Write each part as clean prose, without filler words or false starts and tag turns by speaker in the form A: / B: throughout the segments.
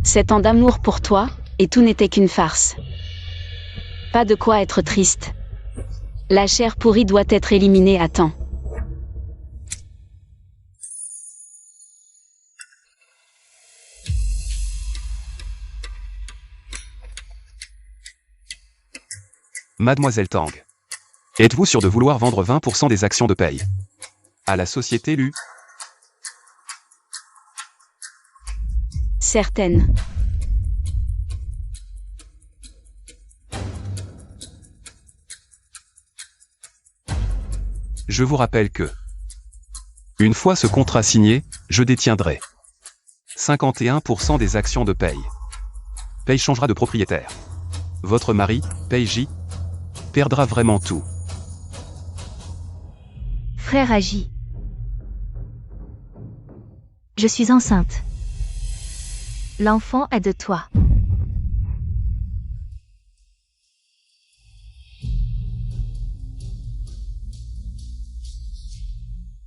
A: 7 ans d'amour pour toi, et tout n'était qu'une farce. Pas de quoi être triste. La chair pourrie doit être éliminée à temps.
B: Mademoiselle Tang. Êtes-vous sûr de vouloir vendre 20% des actions de Paye à la société Lu?
A: Certaine.
B: Je vous rappelle que, une fois ce contrat signé, je détiendrai 51% des actions de Paye. Paye changera de propriétaire. Votre mari, Paye J, perdra vraiment tout.
C: Frère Agi. Je suis enceinte. L'enfant est de toi.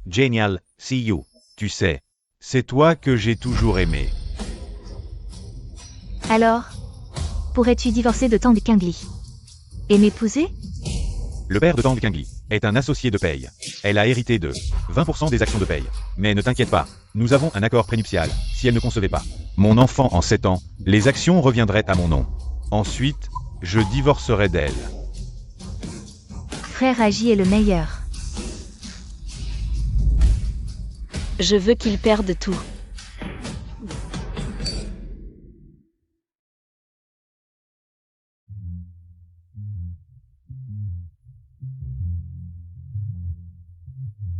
D: Génial, see you. Tu sais, c'est toi que j'ai toujours aimé.
C: Alors, pourrais-tu divorcer de Tang Qingli et m'épouser?
D: Le père de Tang Qingli est un associé de Paye. Elle a hérité de 20% des actions de Paye. Mais ne t'inquiète pas, nous avons un accord prénuptial. Si elle ne concevait pas mon enfant en 7 ans, les actions reviendraient à mon nom. Ensuite, je divorcerai d'elle.
C: Frère Agi est le meilleur.
A: Je veux qu'il perde tout.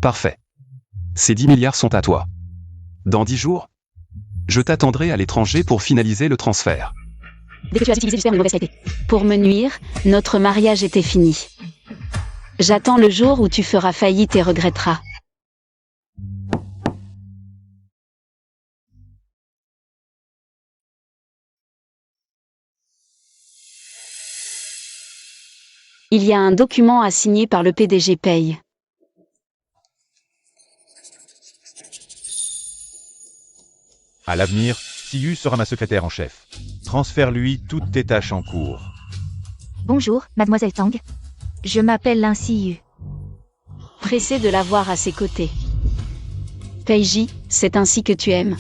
B: Parfait. Ces 10 milliards sont à toi. Dans 10 jours, je t'attendrai à l'étranger pour finaliser le transfert.
A: Dès que tu as utilisé du sperme de mauvaise qualité. Pour me nuire, notre mariage était fini. J'attends le jour où tu feras faillite et regretteras. Il y a un document à signer par le PDG Paye.
D: À l'avenir, Siyu sera ma secrétaire en chef. Transfère-lui toutes tes tâches en cours.
C: Bonjour, Mademoiselle Tang. Je m'appelle Lin Siyu.
A: Pressé de l'avoir à ses côtés. Peiji, c'est ainsi que tu aimes.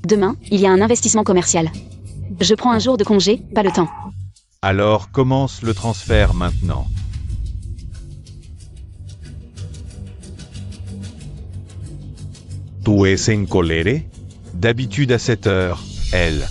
A: Demain, il y a un investissement commercial. Je prends un jour de congé, pas le temps.
D: Alors commence le transfert maintenant. Tu es en colère? D'habitude à cette heure, elle.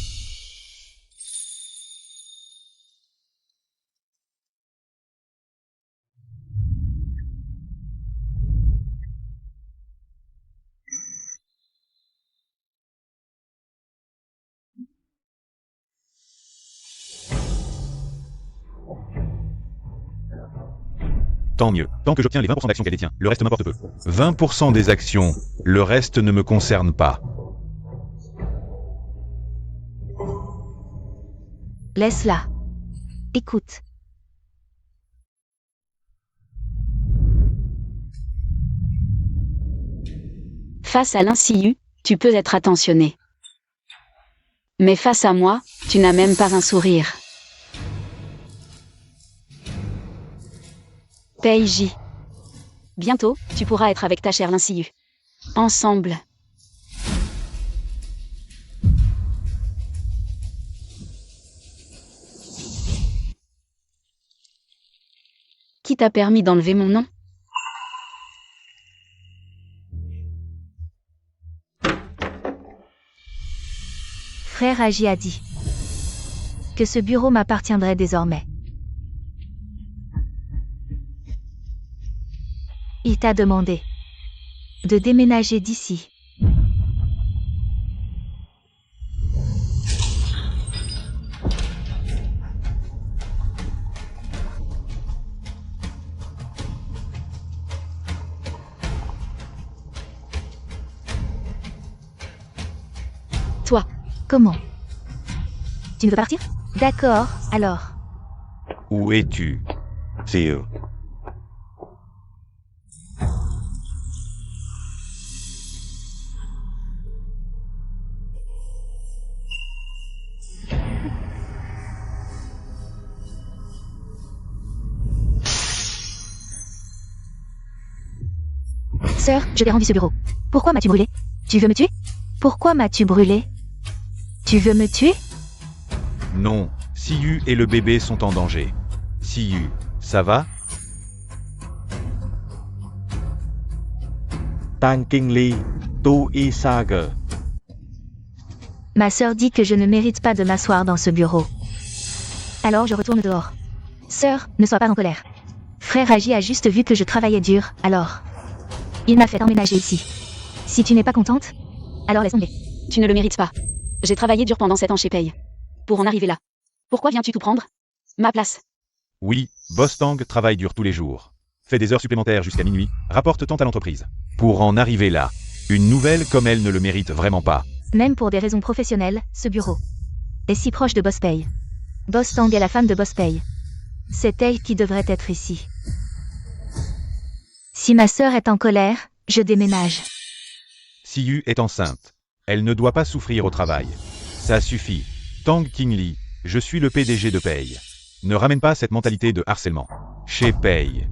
D: Tant mieux, tant que j'obtiens les 20% d'actions qu'elle détient, le reste m'importe peu. 20% des actions, le reste ne me concerne pas.
C: Laisse-la. Écoute.
A: Face à l'insiu, tu peux être attentionné. Mais face à moi, tu n'as même pas un sourire. Peiji. Bientôt, tu pourras être avec ta chère Linsiu. Ensemble. Qui t'a permis d'enlever mon nom?
C: Frère Agi a dit que ce bureau m'appartiendrait désormais. Il t'a demandé de déménager d'ici.
A: Toi.
C: Comment? Tu ne veux partir? D'accord, alors.
D: Où es-tu? Siyu.
C: Sœur, je t'ai rendu ce bureau. Pourquoi m'as-tu brûlé? Tu veux me tuer? Pourquoi m'as-tu brûlé? Tu veux me tuer?
D: Non, Siyu et le bébé sont en danger. Siyu, ça va?
E: Tang Kinh Ly, Tu Y Sage.
C: Ma sœur dit que je ne mérite pas de m'asseoir dans ce bureau. Alors je retourne dehors. Sœur, ne sois pas en colère. Frère Agi a juste vu que je travaillais dur, alors. Il m'a fait emménager ici. Si tu n'es pas contente, alors laisse tomber.
A: Tu ne le mérites pas. J'ai travaillé dur pendant 7 ans chez Pei. Pour en arriver là. Pourquoi viens-tu tout prendre? Ma place.
D: Oui, Boss Tang travaille dur tous les jours. Fait des heures supplémentaires jusqu'à minuit, rapporte tant à l'entreprise. Pour en arriver là, une nouvelle comme elle ne le mérite vraiment pas.
C: Même pour des raisons professionnelles, ce bureau est si proche de Boss Pei. Boss Tang est la femme de Boss Pei. C'est elle qui devrait être ici. Si ma sœur est en colère, je déménage.
D: Siyu est enceinte. Elle ne doit pas souffrir au travail. Ça suffit. Tang Qingli, je suis le PDG de Pei. Ne ramène pas cette mentalité de harcèlement. Chez Pei.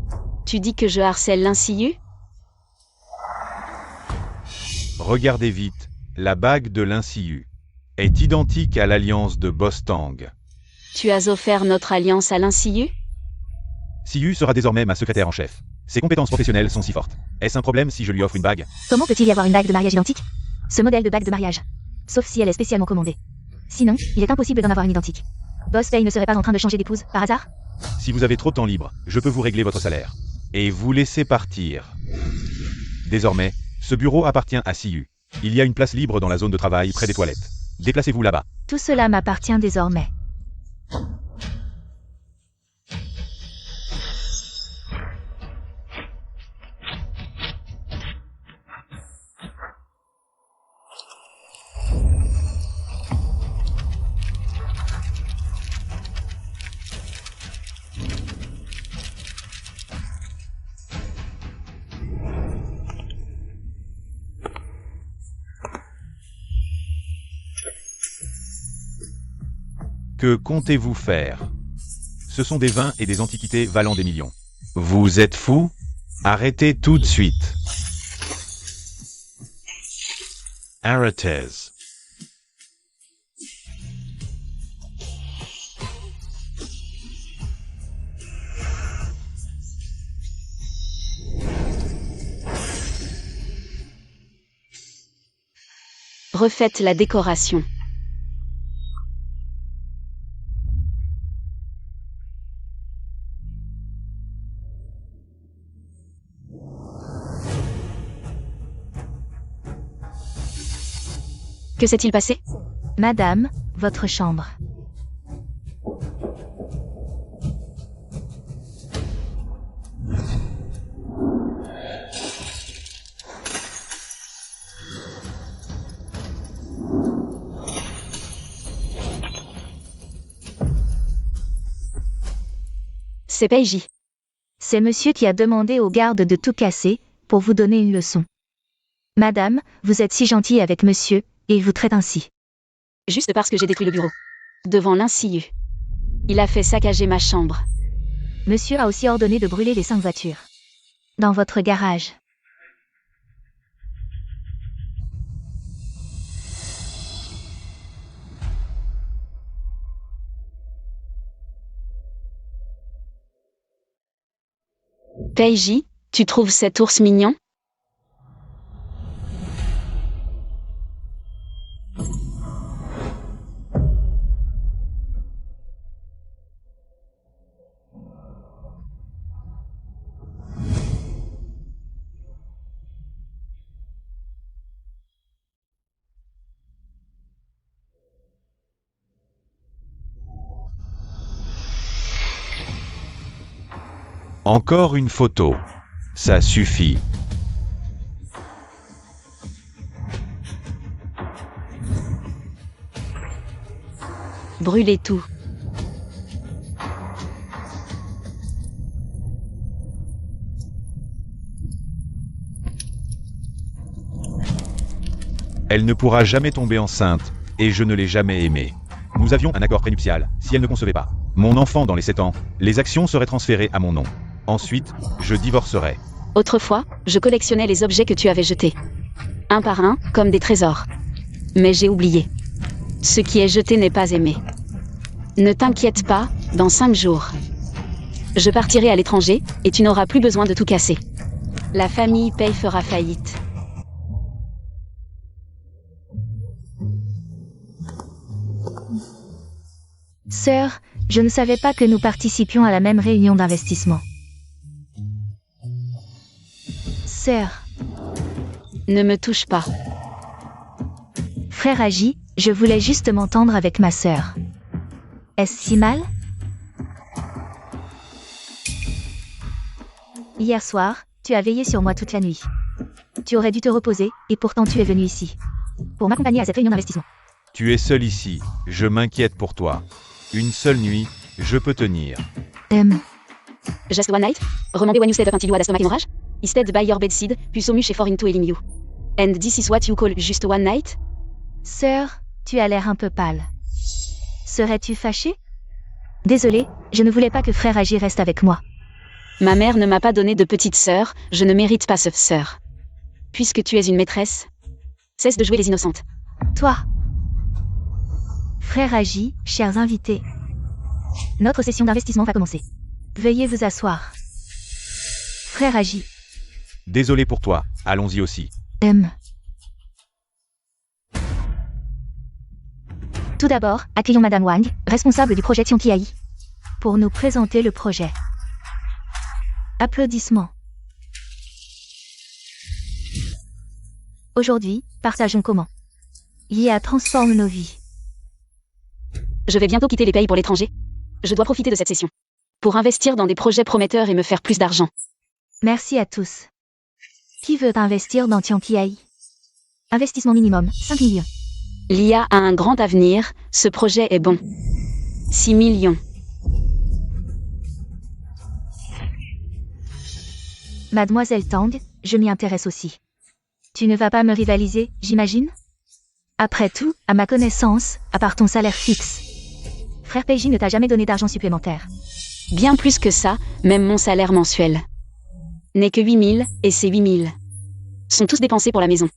A: Tu dis que je harcèle l'Insiyu?
D: Regardez vite, la bague de l'Insiyu est identique à l'alliance de Boss Tang.
A: Tu as offert notre alliance à l'Insiyu?
D: Siyu sera désormais ma secrétaire en chef. Ses compétences professionnelles sont si fortes. Est-ce un problème si je lui offre une bague?
C: Comment peut-il y avoir une bague de mariage identique? Ce modèle de bague de mariage. Sauf si elle est spécialement commandée. Sinon, il est impossible d'en avoir une identique. Boss Pei ne serait pas en train de changer d'épouse, par hasard?
D: Si vous avez trop de temps libre, je peux vous régler votre salaire. Et vous laisser partir. Désormais, ce bureau appartient à Siyu. Il y a une place libre dans la zone de travail près des toilettes. Déplacez-vous là-bas.
C: Tout cela m'appartient désormais.
D: Que comptez-vous faire? Ce sont des vins et des antiquités valant des millions. Vous êtes fou? Arrêtez tout de suite. Arrêtez.
A: Refaites la décoration. Que s'est-il passé?
C: Madame, votre chambre.
A: C'est Peiji.
C: C'est monsieur qui a demandé aux gardes de tout casser, pour vous donner une leçon. Madame, vous êtes si gentille avec monsieur, et il vous traite ainsi.
A: Juste parce que j'ai détruit le bureau. Devant l'Insiyu. Il a fait saccager ma chambre.
C: Monsieur a aussi ordonné de brûler les 5 voitures. Dans votre garage.
A: Peiji, tu trouves cet ours mignon?
D: Encore une photo. Ça suffit.
A: Brûlez tout.
D: Elle ne pourra jamais tomber enceinte, et je ne l'ai jamais aimée. Nous avions un accord prénuptial, si elle ne concevait pas mon enfant dans les 7 ans, les actions seraient transférées à mon nom. Ensuite, je divorcerai.
A: Autrefois, je collectionnais les objets que tu avais jetés. Un par un, comme des trésors. Mais j'ai oublié. Ce qui est jeté n'est pas aimé. Ne t'inquiète pas, dans 5 jours. Je partirai à l'étranger, et tu n'auras plus besoin de tout casser. La famille Pei fera faillite.
C: Sœur, je ne savais pas que nous participions à la même réunion d'investissement. Sœur,
A: Ne me touche pas.
C: frère Agi, je voulais juste m'entendre avec ma sœur. Est-ce si mal? Hier soir, tu as veillé sur moi toute la nuit. Tu aurais dû te reposer, et pourtant tu es venu ici. Pour m'accompagner à cette réunion d'investissement.
D: Tu es seul ici, je m'inquiète pour toi. Une seule nuit, je peux tenir.
A: Just one night? Remember when you stayed up until you had a stomach hemorrhage? Instead by your bedside, puis so much effort into healing you. And this is what you call just one night?
C: Sœur, tu as l'air un peu pâle. Serais-tu fâchée? Désolée, je ne voulais pas que frère Agi reste avec moi.
A: Ma mère ne m'a pas donné de petite sœur, je ne mérite pas ce sœur. Puisque tu es une maîtresse, cesse de jouer les innocentes.
C: Toi. Frère Agi, chers invités. Notre session d'investissement va commencer. Veuillez vous asseoir. Frère Agi.
D: Désolé pour toi, allons-y aussi.
C: Tout d'abord, accueillons Madame Wang, responsable du projet Tianqiai, pour nous présenter le projet. Applaudissements. Aujourd'hui, partageons comment IA transforme nos vies.
A: Je vais bientôt quitter les pays pour l'étranger. Je dois profiter de cette session. Pour investir dans des projets prometteurs et me faire plus d'argent.
C: Merci à tous. Qui veut investir dans Tianqiai? Investissement minimum, 5 millions.
A: L'IA a un grand avenir, ce projet est bon. 6 millions.
C: Mademoiselle Tang, je m'y intéresse aussi. Tu ne vas pas me rivaliser, j'imagine? Après tout, à ma connaissance, à part ton salaire fixe, frère Peiji ne t'a jamais donné d'argent supplémentaire.
A: Bien plus que ça, même mon salaire mensuel n'est que 8 000, et ces 8 000 sont tous dépensés pour la maison.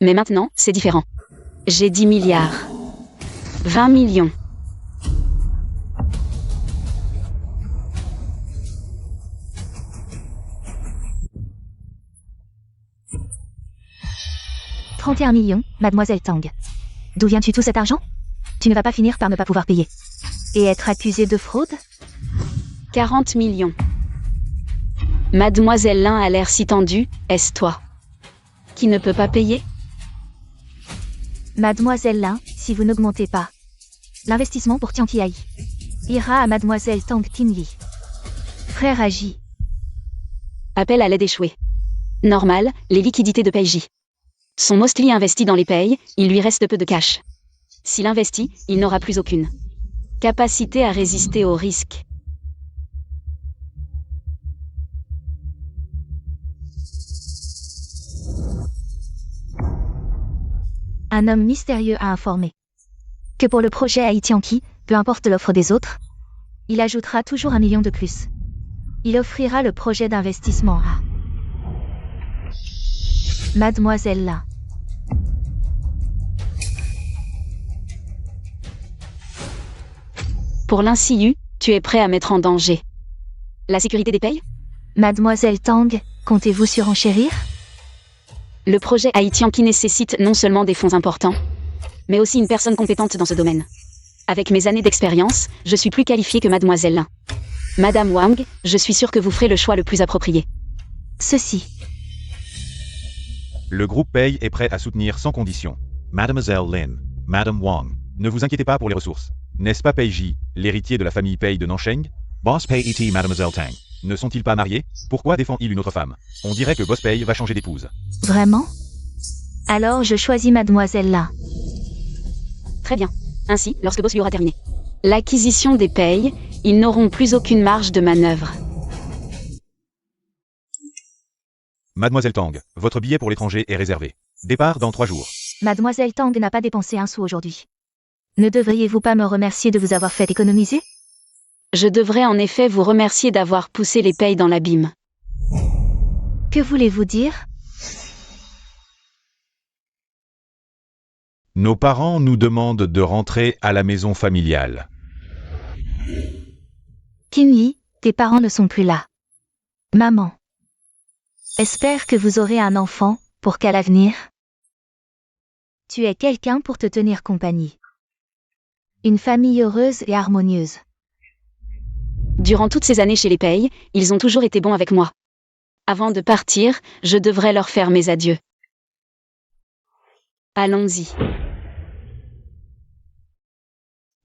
A: Mais maintenant, c'est différent. J'ai 10 milliards. 20 millions. «
C: 31 millions, Mademoiselle Tang. D'où viens-tu tout cet argent? Tu ne vas pas finir par ne pas pouvoir payer. Et être accusée de fraude?
A: 40 millions. Mademoiselle Lin a l'air si tendue, est-ce toi qui ne peut pas payer?
C: Mademoiselle Lin, si vous n'augmentez pas, l'investissement pour Tianqiai ira à Mademoiselle Tang Tinli. Frère Agi.
A: Appel à l'aide échouée. Normal, les liquidités de Peiji sont mostly investies dans les payes, il lui reste peu de cash. S'il investit, il n'aura plus aucune capacité à résister au risque.
C: Un homme mystérieux a informé que pour le projet Haïtianki, peu importe l'offre des autres, il ajoutera toujours 1 million de plus. Il offrira le projet d'investissement à Mademoiselle Lin.
A: Pour l'INCIU, tu es prêt à mettre en danger la sécurité des payes?
C: Mademoiselle Tang, comptez-vous surenchérir?
A: Le projet Haïtianki nécessite non seulement des fonds importants, mais aussi une personne compétente dans ce domaine. Avec mes années d'expérience, je suis plus qualifiée que Mademoiselle Lin. Madame Wang, je suis sûre que vous ferez le choix le plus approprié.
C: Ceci.
D: Le groupe Pei est prêt à soutenir sans condition. Mademoiselle Lin, Madame Wang, ne vous inquiétez pas pour les ressources. N'est-ce pas Peiji, l'héritier de la famille Pei de Nansheng? Boss Pei et Mademoiselle Tang. Ne sont-ils pas mariés? Pourquoi défend-il une autre femme? On dirait que Boss Pei va changer d'épouse.
C: Vraiment? Alors je choisis Mademoiselle Lin.
A: Très bien. Ainsi, lorsque Boss lui aura terminé l'acquisition des payes, ils n'auront plus aucune marge de manœuvre.
D: Mademoiselle Tang, votre billet pour l'étranger est réservé. Départ dans 3 jours.
C: Mademoiselle Tang n'a pas dépensé un sou aujourd'hui. Ne devriez-vous pas me remercier de vous avoir fait économiser?
A: Je devrais en effet vous remercier d'avoir poussé les payes dans l'abîme.
C: Que voulez-vous dire?
D: Nos parents nous demandent de rentrer à la maison familiale.
C: Kinley, tes parents ne sont plus là. Maman. Espère que vous aurez un enfant, pour qu'à l'avenir, tu aies quelqu'un pour te tenir compagnie. Une famille heureuse et harmonieuse.
A: Durant toutes ces années chez les Pei, ils ont toujours été bons avec moi. Avant de partir, je devrais leur faire mes adieux. Allons-y.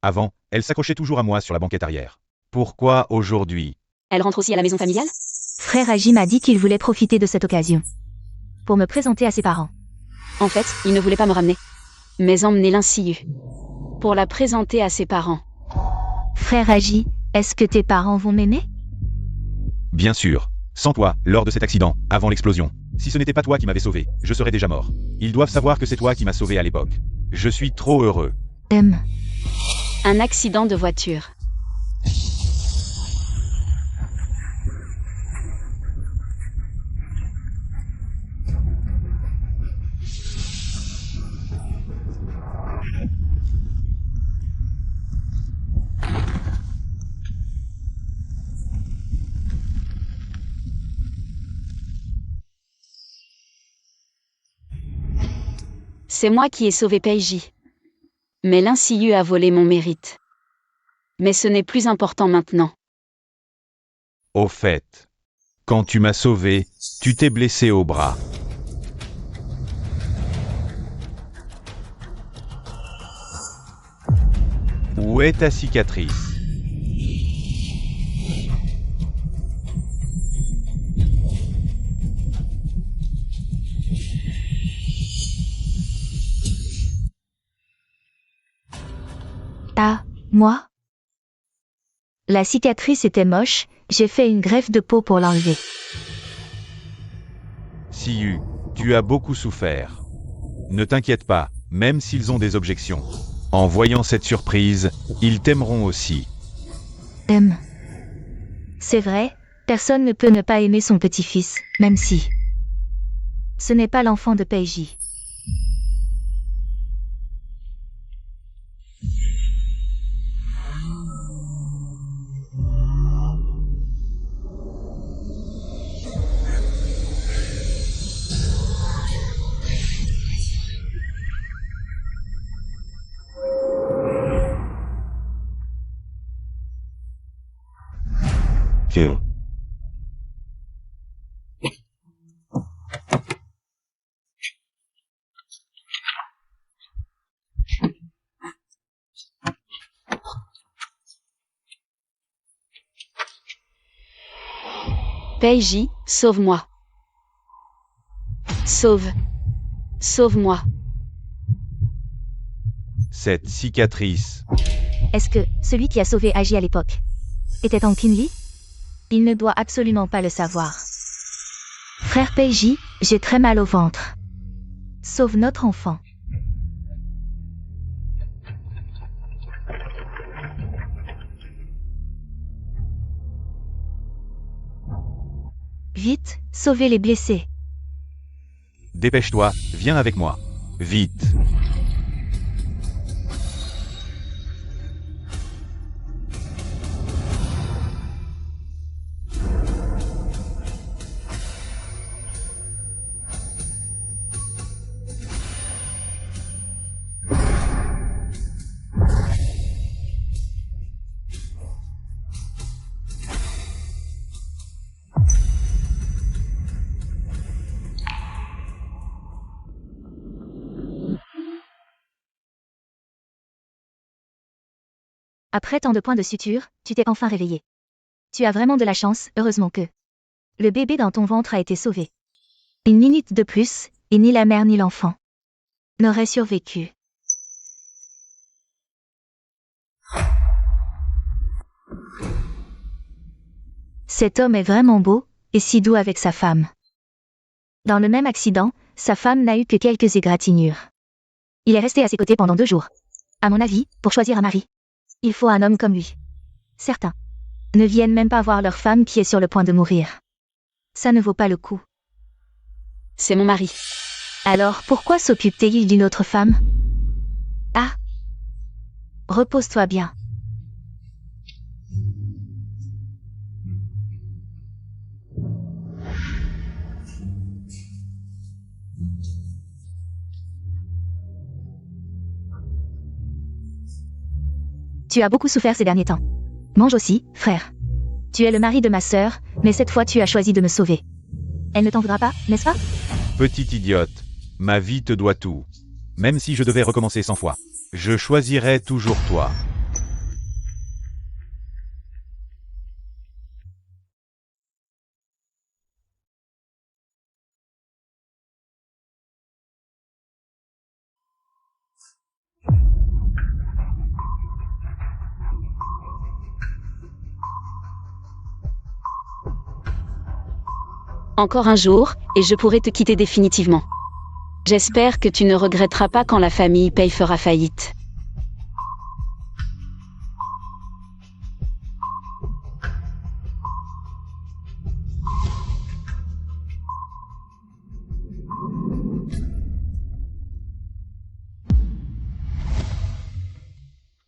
D: Avant, elle s'accrochait toujours à moi sur la banquette arrière. Pourquoi aujourd'hui?
A: Elle rentre aussi à la maison familiale?
C: Frère Agi m'a dit qu'il voulait profiter de cette occasion pour me présenter à ses parents.
A: En fait, il ne voulait pas me ramener, mais emmener l'Insiu pour la présenter à ses parents.
C: Frère Agi, est-ce que tes parents vont m'aimer?
D: Bien sûr. Sans toi, lors de cet accident, avant l'explosion. Si ce n'était pas toi qui m'avais sauvé, je serais déjà mort. Ils doivent savoir que c'est toi qui m'as sauvé à l'époque. Je suis trop heureux.
A: Un accident de voiture. C'est moi qui ai sauvé Peiji. Mais l'Insiu a volé mon mérite. Mais ce n'est plus important maintenant.
D: Au fait, quand tu m'as sauvé, tu t'es blessé au bras. Où est ta cicatrice?
C: Ah, moi? La cicatrice était moche, j'ai fait une greffe de peau pour l'enlever.
D: Siyu, tu as beaucoup souffert. Ne t'inquiète pas, même s'ils ont des objections. En voyant cette surprise, ils t'aimeront aussi.
C: C'est vrai, personne ne peut ne pas aimer son petit-fils, même si ce n'est pas l'enfant de Peiji.
E: Kill.
A: Peiji, sauve-moi. Sauve-moi.
D: Cette cicatrice.
C: Est-ce que celui qui a sauvé Agi à l'époque était en Kinley? Il ne doit absolument pas le savoir. Frère Peiji, j'ai très mal au ventre. Sauve notre enfant. Vite, sauvez les blessés.
D: Dépêche-toi, viens avec moi. Vite.
C: Après tant de points de suture, tu t'es enfin réveillé. Tu as vraiment de la chance, heureusement que le bébé dans ton ventre a été sauvé. Une minute de plus, et ni la mère ni l'enfant n'auraient survécu. Cet homme est vraiment beau, et si doux avec sa femme. Dans le même accident, sa femme n'a eu que quelques égratignures. Il est resté à ses côtés pendant 2 jours. À mon avis, pour choisir un mari, il faut un homme comme lui. Certains ne viennent même pas voir leur femme qui est sur le point de mourir. Ça ne vaut pas le coup.
A: c'est mon mari.
C: Alors pourquoi s'occupe-t-il d'une autre femme? Ah. Repose-toi bien. Tu as beaucoup souffert ces derniers temps. Mange aussi, frère. Tu es le mari de ma sœur, mais cette fois tu as choisi de me sauver. Elle ne t'en voudra pas, n'est-ce pas?
D: Petite idiote, ma vie te doit tout. Même si je devais recommencer 100 fois, je choisirais toujours toi.
A: Encore un jour, et je pourrai te quitter définitivement. J'espère que tu ne regretteras pas quand la famille Pei fera faillite.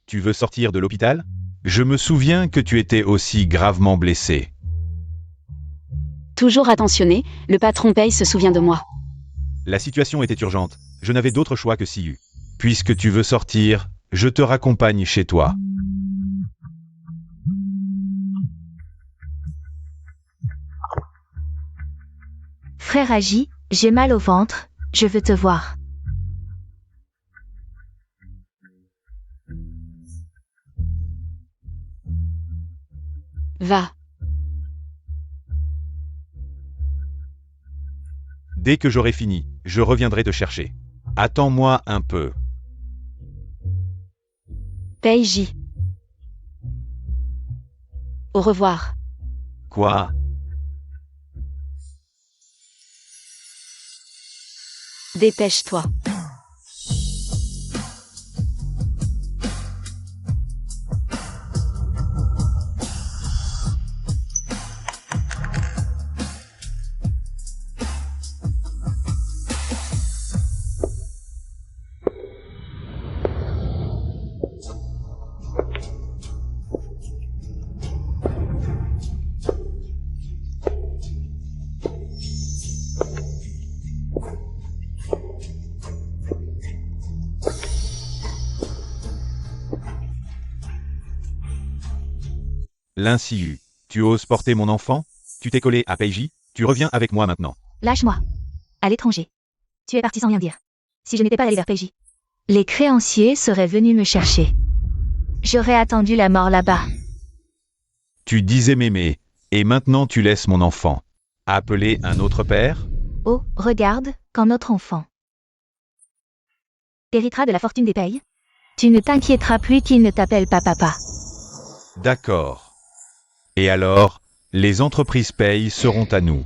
D: Tu veux sortir de l'hôpital? Je me souviens que tu étais aussi gravement blessé.
A: Toujours attentionné, le patron Pei se souvient de moi.
D: La situation était urgente, je n'avais d'autre choix que Siyu. Puisque tu veux sortir, je te raccompagne chez toi.
C: Frère Agi, j'ai mal au ventre, je veux te voir.
A: Va.
D: Dès que j'aurai fini, je reviendrai te chercher. Attends-moi un peu.
A: Pei Ji. Au revoir.
D: Quoi?
A: Dépêche-toi.
D: L'Insiu, tu oses porter mon enfant? Tu t'es collé à Peiji, tu reviens avec moi maintenant.
C: Lâche-moi. À l'étranger. Tu es parti sans rien dire. Si je n'étais pas allé vers Peiji, les créanciers seraient venus me chercher. J'aurais attendu la mort là-bas.
D: Tu disais m'aimer, et maintenant tu laisses mon enfant. Appeler un autre père?
C: Oh, regarde, quand notre enfant héritera de la fortune des Pei, tu ne t'inquiéteras plus qu'il ne t'appelle pas papa.
D: D'accord. Et alors, les entreprises Pei seront à nous.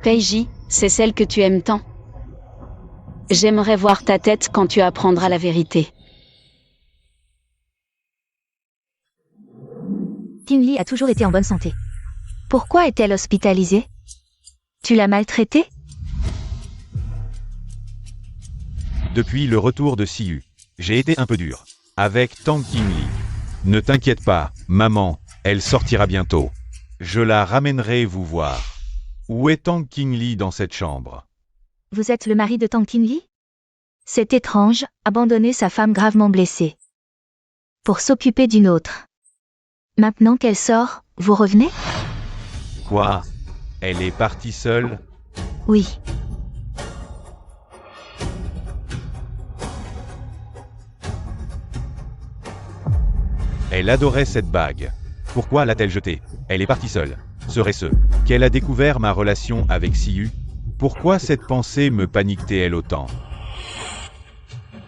A: Pei Ji, c'est celle que tu aimes tant. J'aimerais voir ta tête quand tu apprendras la vérité.
C: Qingli a toujours été en bonne santé. Pourquoi est-elle hospitalisée? Tu l'as maltraitée?
D: Depuis le retour de Siyu, j'ai été un peu dur. Avec Tang Qingli. Ne t'inquiète pas, maman, elle sortira bientôt. Je la ramènerai vous voir. Où est Tang Qingli dans cette chambre?
C: Vous êtes le mari de Tang Qingli? C'est étrange, abandonner sa femme gravement blessée. Pour s'occuper d'une autre. Maintenant qu'elle sort, vous revenez?
D: Quoi? Elle est partie seule?
C: Oui.
D: Elle adorait cette bague. Pourquoi l'a-t-elle jetée? Elle est partie seule. Serait-ce qu'elle a découvert ma relation avec Siyu? Pourquoi cette pensée me paniquait-elle autant?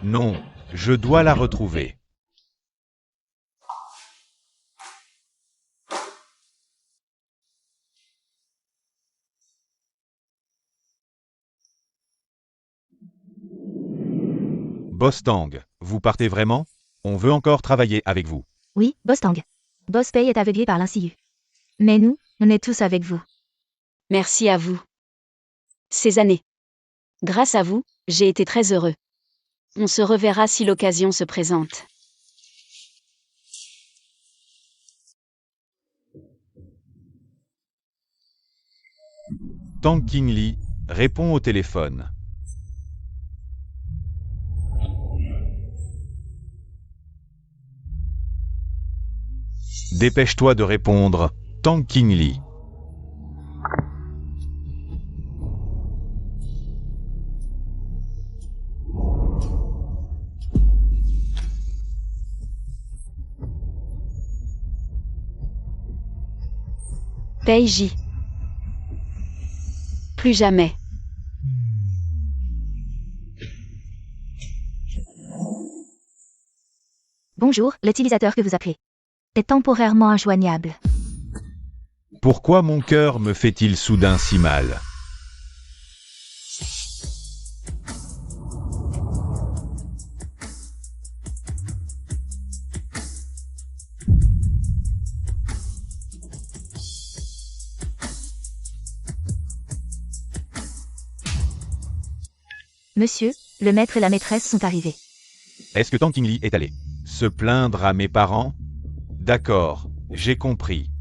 D: Non, je dois la retrouver. Boss Tang, vous partez vraiment? On veut encore travailler avec vous.
C: Oui, Boss Tang. Boss Pei est aveuglé par l'Insiu. Mais nous, on est tous avec vous.
A: Merci à vous. Ces années. Grâce à vous, j'ai été très heureux. On se reverra si l'occasion se présente.
D: Tang Qingli répond au téléphone. Dépêche-toi de répondre, Tang Qingli.
A: Pei Ji. Plus jamais.
C: Bonjour, l'utilisateur que vous appelez est temporairement injoignable.
D: Pourquoi mon cœur me fait-il soudain si mal?
C: Monsieur, le maître et la maîtresse sont arrivés.
D: Est-ce que Tang Qingli est allé se plaindre à mes parents? D'accord, j'ai compris.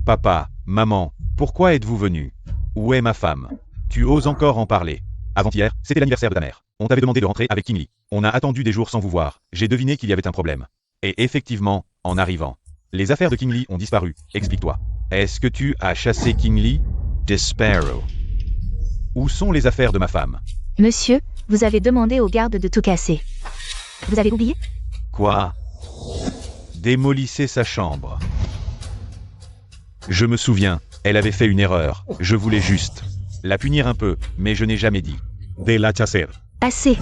D: Papa, maman, pourquoi êtes-vous venus? Où est ma femme? Tu oses encore en parler? Avant-hier, c'était l'anniversaire de ta mère. On t'avait demandé de rentrer avec Qingli. On a attendu des jours sans vous voir. J'ai deviné qu'il y avait un problème. Et effectivement, en arrivant, les affaires de Qingli ont disparu. Explique-toi. Est-ce que tu as chassé Qingli? Disparrow. Où sont les affaires de ma femme?
C: Monsieur, vous avez demandé aux gardes de tout casser. Vous avez oublié?
D: Quoi? Démolissez sa chambre. Je me souviens, elle avait fait une erreur. Je voulais juste la punir un peu, mais je n'ai jamais dit de la chasser.
C: Assez.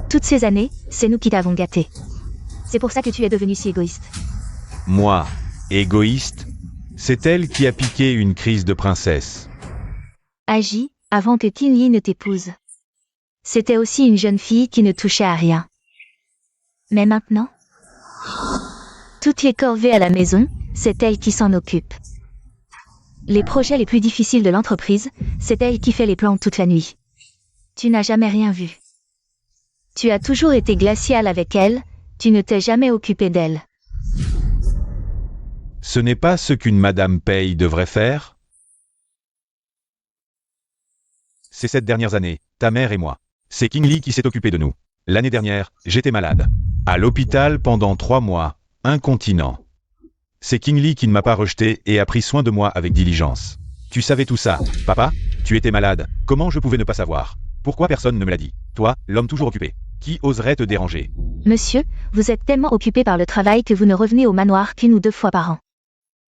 C: Toutes ces années, c'est nous qui t'avons gâté. C'est pour ça que tu es devenu si égoïste.
D: Moi, égoïste? C'est elle qui a piqué une crise de princesse.
C: Agis avant que Qingli ne t'épouse. C'était aussi une jeune fille qui ne touchait à rien. Mais maintenant, toutes les corvées à la maison, c'est elle qui s'en occupe. Les projets les plus difficiles de l'entreprise, c'est elle qui fait les plans toute la nuit. Tu n'as jamais rien vu. Tu as toujours été glacial avec elle, tu ne t'es jamais occupé d'elle.
D: Ce n'est pas ce qu'une Madame Pei devrait faire? Ces 7 dernières années, ta mère et moi. C'est Qingli qui s'est occupé de nous. L'année dernière, j'étais malade. À l'hôpital pendant 3 mois, incontinent. C'est Qingli qui ne m'a pas rejeté et a pris soin de moi avec diligence. Tu savais tout ça, papa? Tu étais malade. Comment je pouvais ne pas savoir? Pourquoi personne ne me l'a dit? Toi, l'homme toujours occupé. Qui oserait te déranger?
C: Monsieur, vous êtes tellement occupé par le travail que vous ne revenez au manoir qu'1 ou 2 fois par an.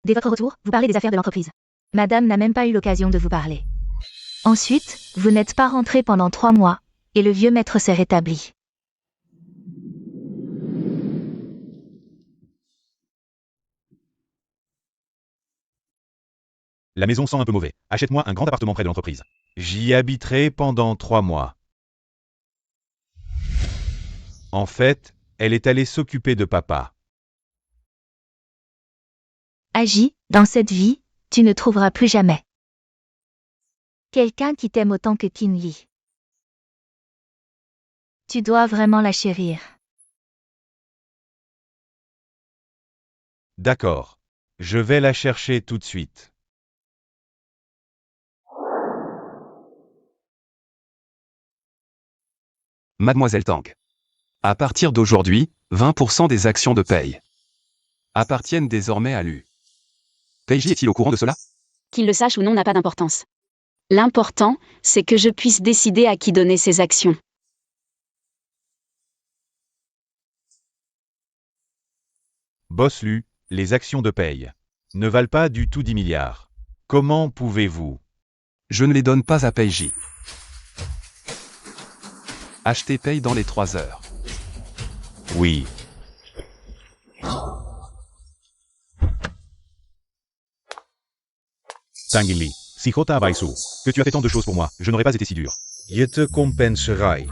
C: Dès votre retour, vous parlez des affaires de l'entreprise. Madame n'a même pas eu l'occasion de vous parler. Ensuite, vous n'êtes pas rentré pendant 3 mois, et le vieux maître s'est rétabli.
D: La maison sent un peu mauvais. Achète-moi un grand appartement près de l'entreprise. J'y habiterai pendant 3 mois. En fait, elle est allée s'occuper de papa.
C: Agis, dans cette vie, tu ne trouveras plus jamais quelqu'un qui t'aime autant que Qingli. Tu dois vraiment la chérir.
D: D'accord. Je vais la chercher tout de suite.
B: Mademoiselle Tang. À partir d'aujourd'hui, 20% des actions de Pei appartiennent désormais à Lu. Pei Ji est-il au courant de cela?
A: Qu'il le sache ou non n'a pas d'importance. L'important, c'est que je puisse décider à qui donner ces actions.
D: Boss Lu, les actions de Pei ne valent pas du tout 10 milliards. Comment pouvez-vous?
B: Je ne les donne pas à Pei Ji. Achetez Pei dans les 3 heures.
D: Oui. Tangili, si Jota Baisu, que tu as fait tant de choses pour moi, je n'aurais pas été si dur.
E: Je te compenserai.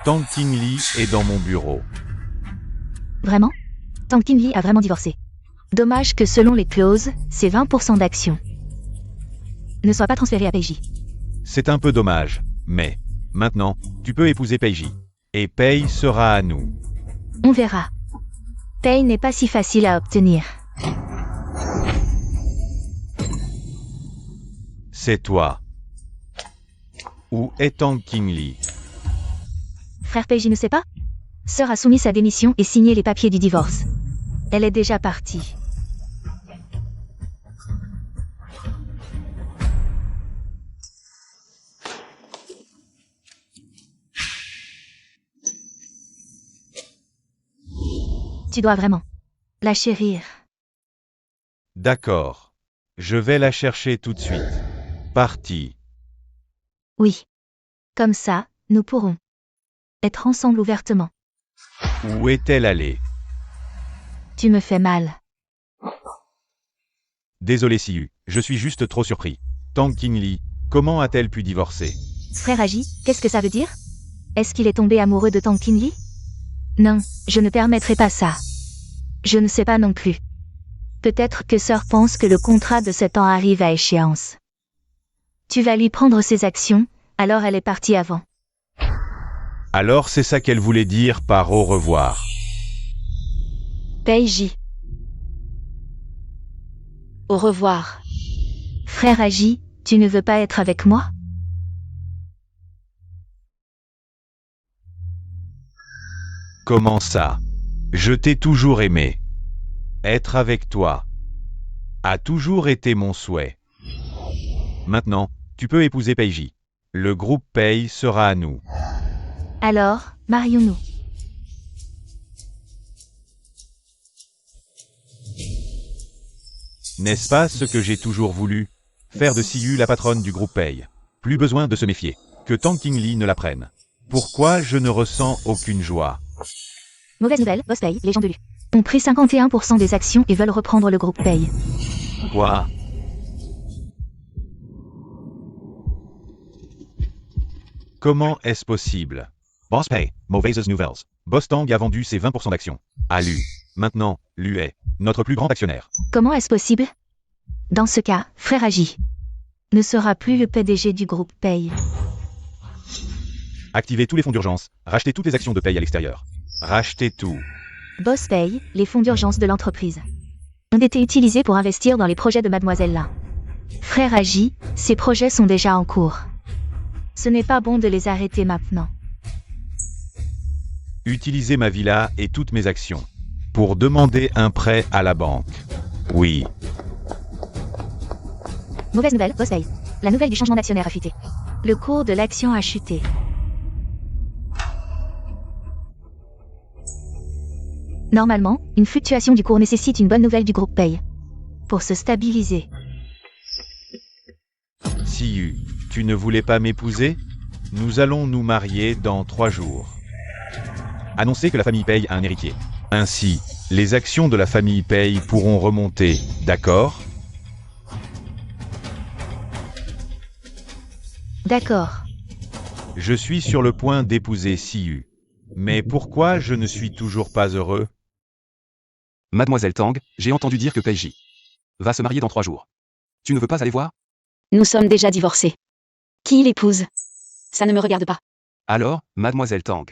D: Tang Qingli est dans mon bureau.
C: Vraiment? Tang Qingli a vraiment divorcé. Dommage que selon les clauses, c'est 20% d'actions ne soient pas transférées à Peiji.
D: C'est un peu dommage, mais maintenant, tu peux épouser Peiji. Et Pei sera à nous.
C: On verra. Pei n'est pas si facile à obtenir.
D: C'est toi. Où est Tang Qingli?
C: Frère Peiji ne sait pas? Sœur a soumis sa démission et signé les papiers du divorce. Elle est déjà partie. Tu dois vraiment la chérir.
D: D'accord. Je vais la chercher tout de suite. Parti.
C: Oui. Comme ça, nous pourrons être ensemble ouvertement.
D: Où est-elle allée?
C: Tu me fais mal.
D: Désolé Siyu, je suis juste trop surpris. Tang Qingli, comment a-t-elle pu divorcer?
C: Frère Agi, qu'est-ce que ça veut dire? Est-ce qu'il est tombé amoureux de Tang Qingli? Non, je ne permettrai pas ça. Je ne sais pas non plus. Peut-être que sœur pense que le contrat de 7 ans arrive à échéance. Tu vas lui prendre ses actions, alors elle est partie avant.
D: Alors c'est ça qu'elle voulait dire par au revoir.
A: Peiji. Au revoir.
C: Frère Agi, tu ne veux pas être avec moi?
D: Comment ça? Je t'ai toujours aimé. Être avec toi a toujours été mon souhait. Maintenant, tu peux épouser Peiji. Le groupe Pei sera à nous.
C: Alors, marions-nous.
D: N'est-ce pas ce que j'ai toujours voulu? Faire de Siyu la patronne du groupe Pei. Plus besoin de se méfier. Que Tang Qingli ne la prenne. Pourquoi je ne ressens aucune joie?
C: Mauvaise nouvelle, Boss Pei, les gens de Lu ont pris 51% des actions et veulent reprendre le groupe Pei.
D: Quoi? Comment est-ce possible? Boss Pei, mauvaises nouvelles. Boss Tang a vendu ses 20% d'actions à Lu. Maintenant, Lu est notre plus grand actionnaire.
C: Comment est-ce possible? Dans ce cas, frère Agi ne sera plus le PDG du groupe Pei.
D: Activez tous les fonds d'urgence, rachetez toutes les actions de Pei à l'extérieur. Rachetez tout.
C: Boss Pei, les fonds d'urgence de l'entreprise ont été utilisés pour investir dans les projets de Mademoiselle Lin. Frère Agi, ces projets sont déjà en cours. Ce n'est pas bon de les arrêter maintenant.
D: Utilisez ma villa et toutes mes actions pour demander un prêt à la banque. Oui.
C: Mauvaise nouvelle, Boss Pei. La nouvelle du changement d'actionnaire a fuité. Le cours de l'action a chuté. Normalement, une fluctuation du cours nécessite une bonne nouvelle du groupe Pei pour se stabiliser.
D: Siyu, tu ne voulais pas m'épouser? Nous allons nous marier dans 3 jours. Annoncez que la famille Pei a un héritier. Ainsi, les actions de la famille Pei pourront remonter, d'accord?
C: D'accord.
D: Je suis sur le point d'épouser Siyu. Mais pourquoi je ne suis toujours pas heureux?
B: Mademoiselle Tang, j'ai entendu dire que Peiji va se marier dans 3 jours. Tu ne veux pas aller voir?
A: Nous sommes déjà divorcés. Qui l'épouse? Ça ne me regarde pas.
B: Alors, Mademoiselle Tang,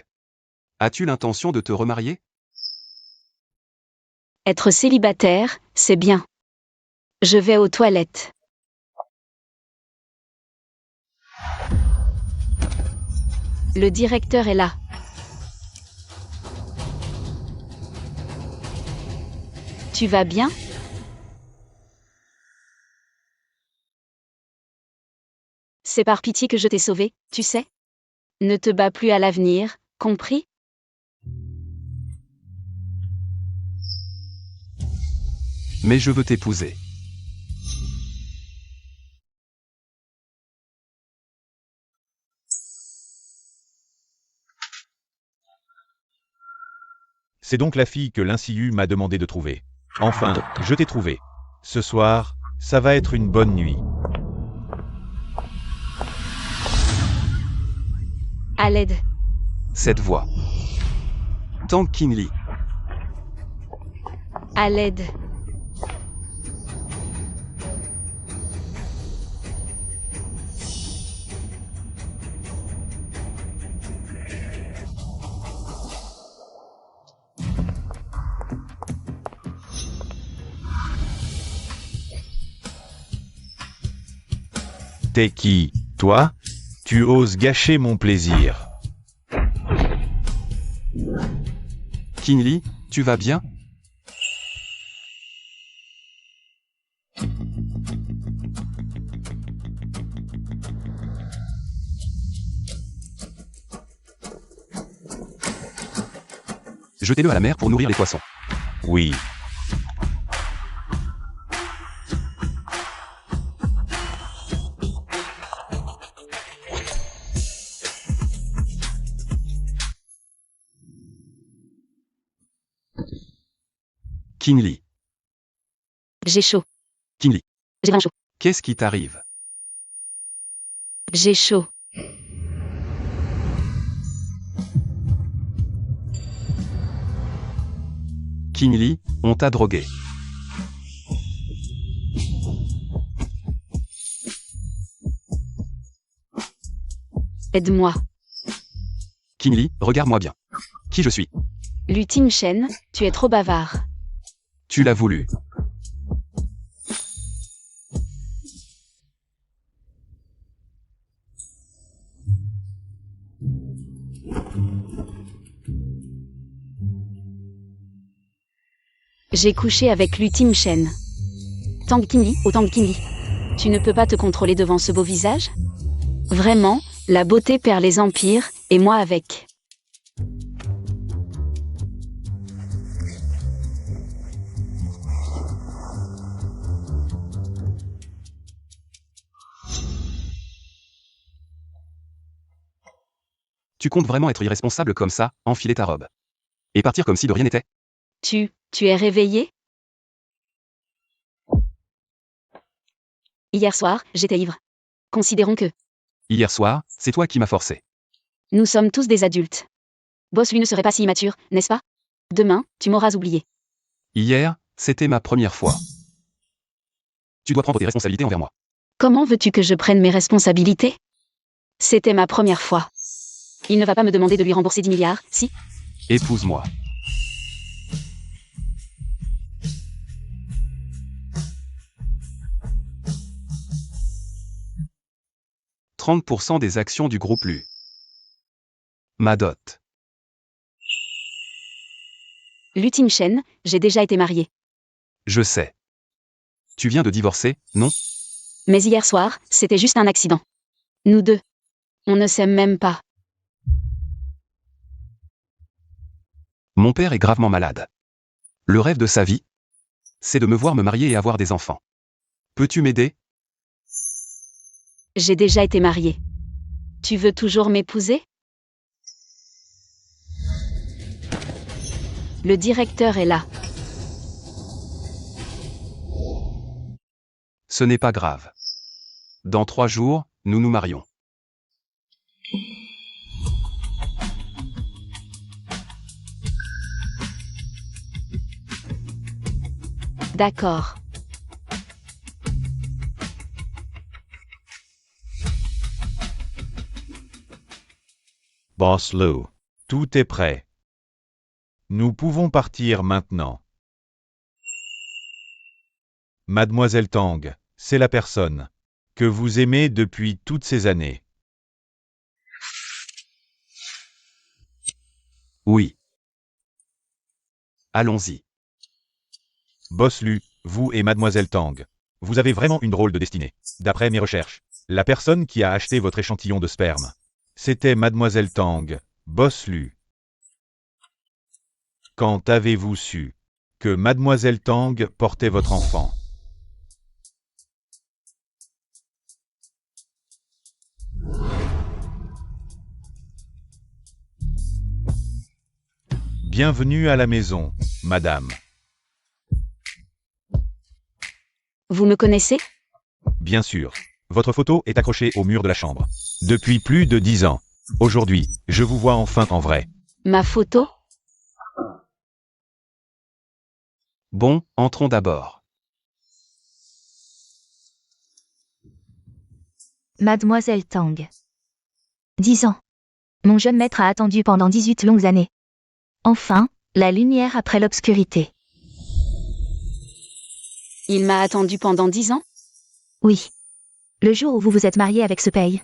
B: as-tu l'intention de te remarier?
A: Être célibataire, c'est bien. Je vais aux toilettes. Le directeur est là. Tu vas bien? C'est par pitié que je t'ai sauvé, tu sais? Ne te bats plus à l'avenir, compris?
B: Mais je veux t'épouser.
D: C'est donc la fille que l'Insiu m'a demandé de trouver. Enfin, je t'ai trouvé. Ce soir, ça va être une bonne nuit.
A: À l'aide.
B: Cette voix. Tang Qinli.
A: À l'aide.
D: T'es qui, toi? Tu oses gâcher mon plaisir.
B: Qinli, tu vas bien? Jetez-le à la mer pour nourrir les poissons.
D: Oui.
B: Qinli.
A: J'ai chaud.
B: Qinli.
A: J'ai vraiment chaud.
B: Qu'est-ce qui t'arrive?
A: J'ai chaud.
B: Qinli, on t'a drogué.
A: Aide-moi.
B: Qinli, regarde-moi bien. Qui je suis?
A: Lu Shen, tu es trop bavard.
B: Tu l'as voulu.
A: J'ai couché avec Lu Shen. Tang Qinli, oh Tang Qinli. Tu ne peux pas te contrôler devant ce beau visage? Vraiment, la beauté perd les empires, et moi avec.
B: Tu comptes vraiment être irresponsable comme ça, enfiler ta robe? Et partir comme si de rien n'était?
A: Tu es réveillé? Hier soir, j'étais ivre. Considérons que
B: Hier soir, c'est toi qui m'as forcé.
A: nous sommes tous des adultes. Boss lui ne serait pas si immature, n'est-ce pas? Demain, tu m'auras oublié.
B: Hier, c'était ma première fois. Tu dois prendre tes responsabilités envers moi.
A: Comment veux-tu que je prenne mes responsabilités? C'était ma première fois. Il ne va pas me demander de lui rembourser 10 milliards, si?
B: Épouse-moi. « 30% des actions du groupe Lu. Ma dot.
A: Lu Shen, j'ai déjà été mariée.
B: Je sais. Tu viens de divorcer, non?
A: Mais hier soir, c'était juste un accident. Nous deux. On ne s'aime même pas.
B: Mon père est gravement malade. Le rêve de sa vie, c'est de me voir me marier et avoir des enfants. Peux-tu m'aider?
A: J'ai déjà été mariée. Tu veux toujours m'épouser? Le directeur est là.
B: Ce n'est pas grave. Dans 3 jours, nous nous marions.
A: D'accord.
D: Boss Lu. Tout est prêt. Nous pouvons partir maintenant. Mademoiselle Tang, c'est la personne que vous aimez depuis toutes ces années.
B: Oui. Allons-y.
D: Boss Lu, vous et Mademoiselle Tang, vous avez vraiment une drôle de destinée. D'après mes recherches, la personne qui a acheté votre échantillon de sperme, c'était Mademoiselle Tang, Boss Lu. Quand avez-vous su que Mademoiselle Tang portait votre enfant? Bienvenue à la maison, madame.
A: Vous me connaissez?
D: Bien sûr. Votre photo est accrochée au mur de la chambre. Depuis plus de 10 ans. Aujourd'hui, je vous vois enfin en vrai.
A: Ma photo?
B: Bon, entrons d'abord.
C: Mademoiselle Tang. 10 ans. Mon jeune maître a attendu pendant 18 longues années. Enfin, la lumière après l'obscurité.
A: Il m'a attendu pendant 10 ans?
C: Oui. Le jour où vous vous êtes marié avec ce Pei.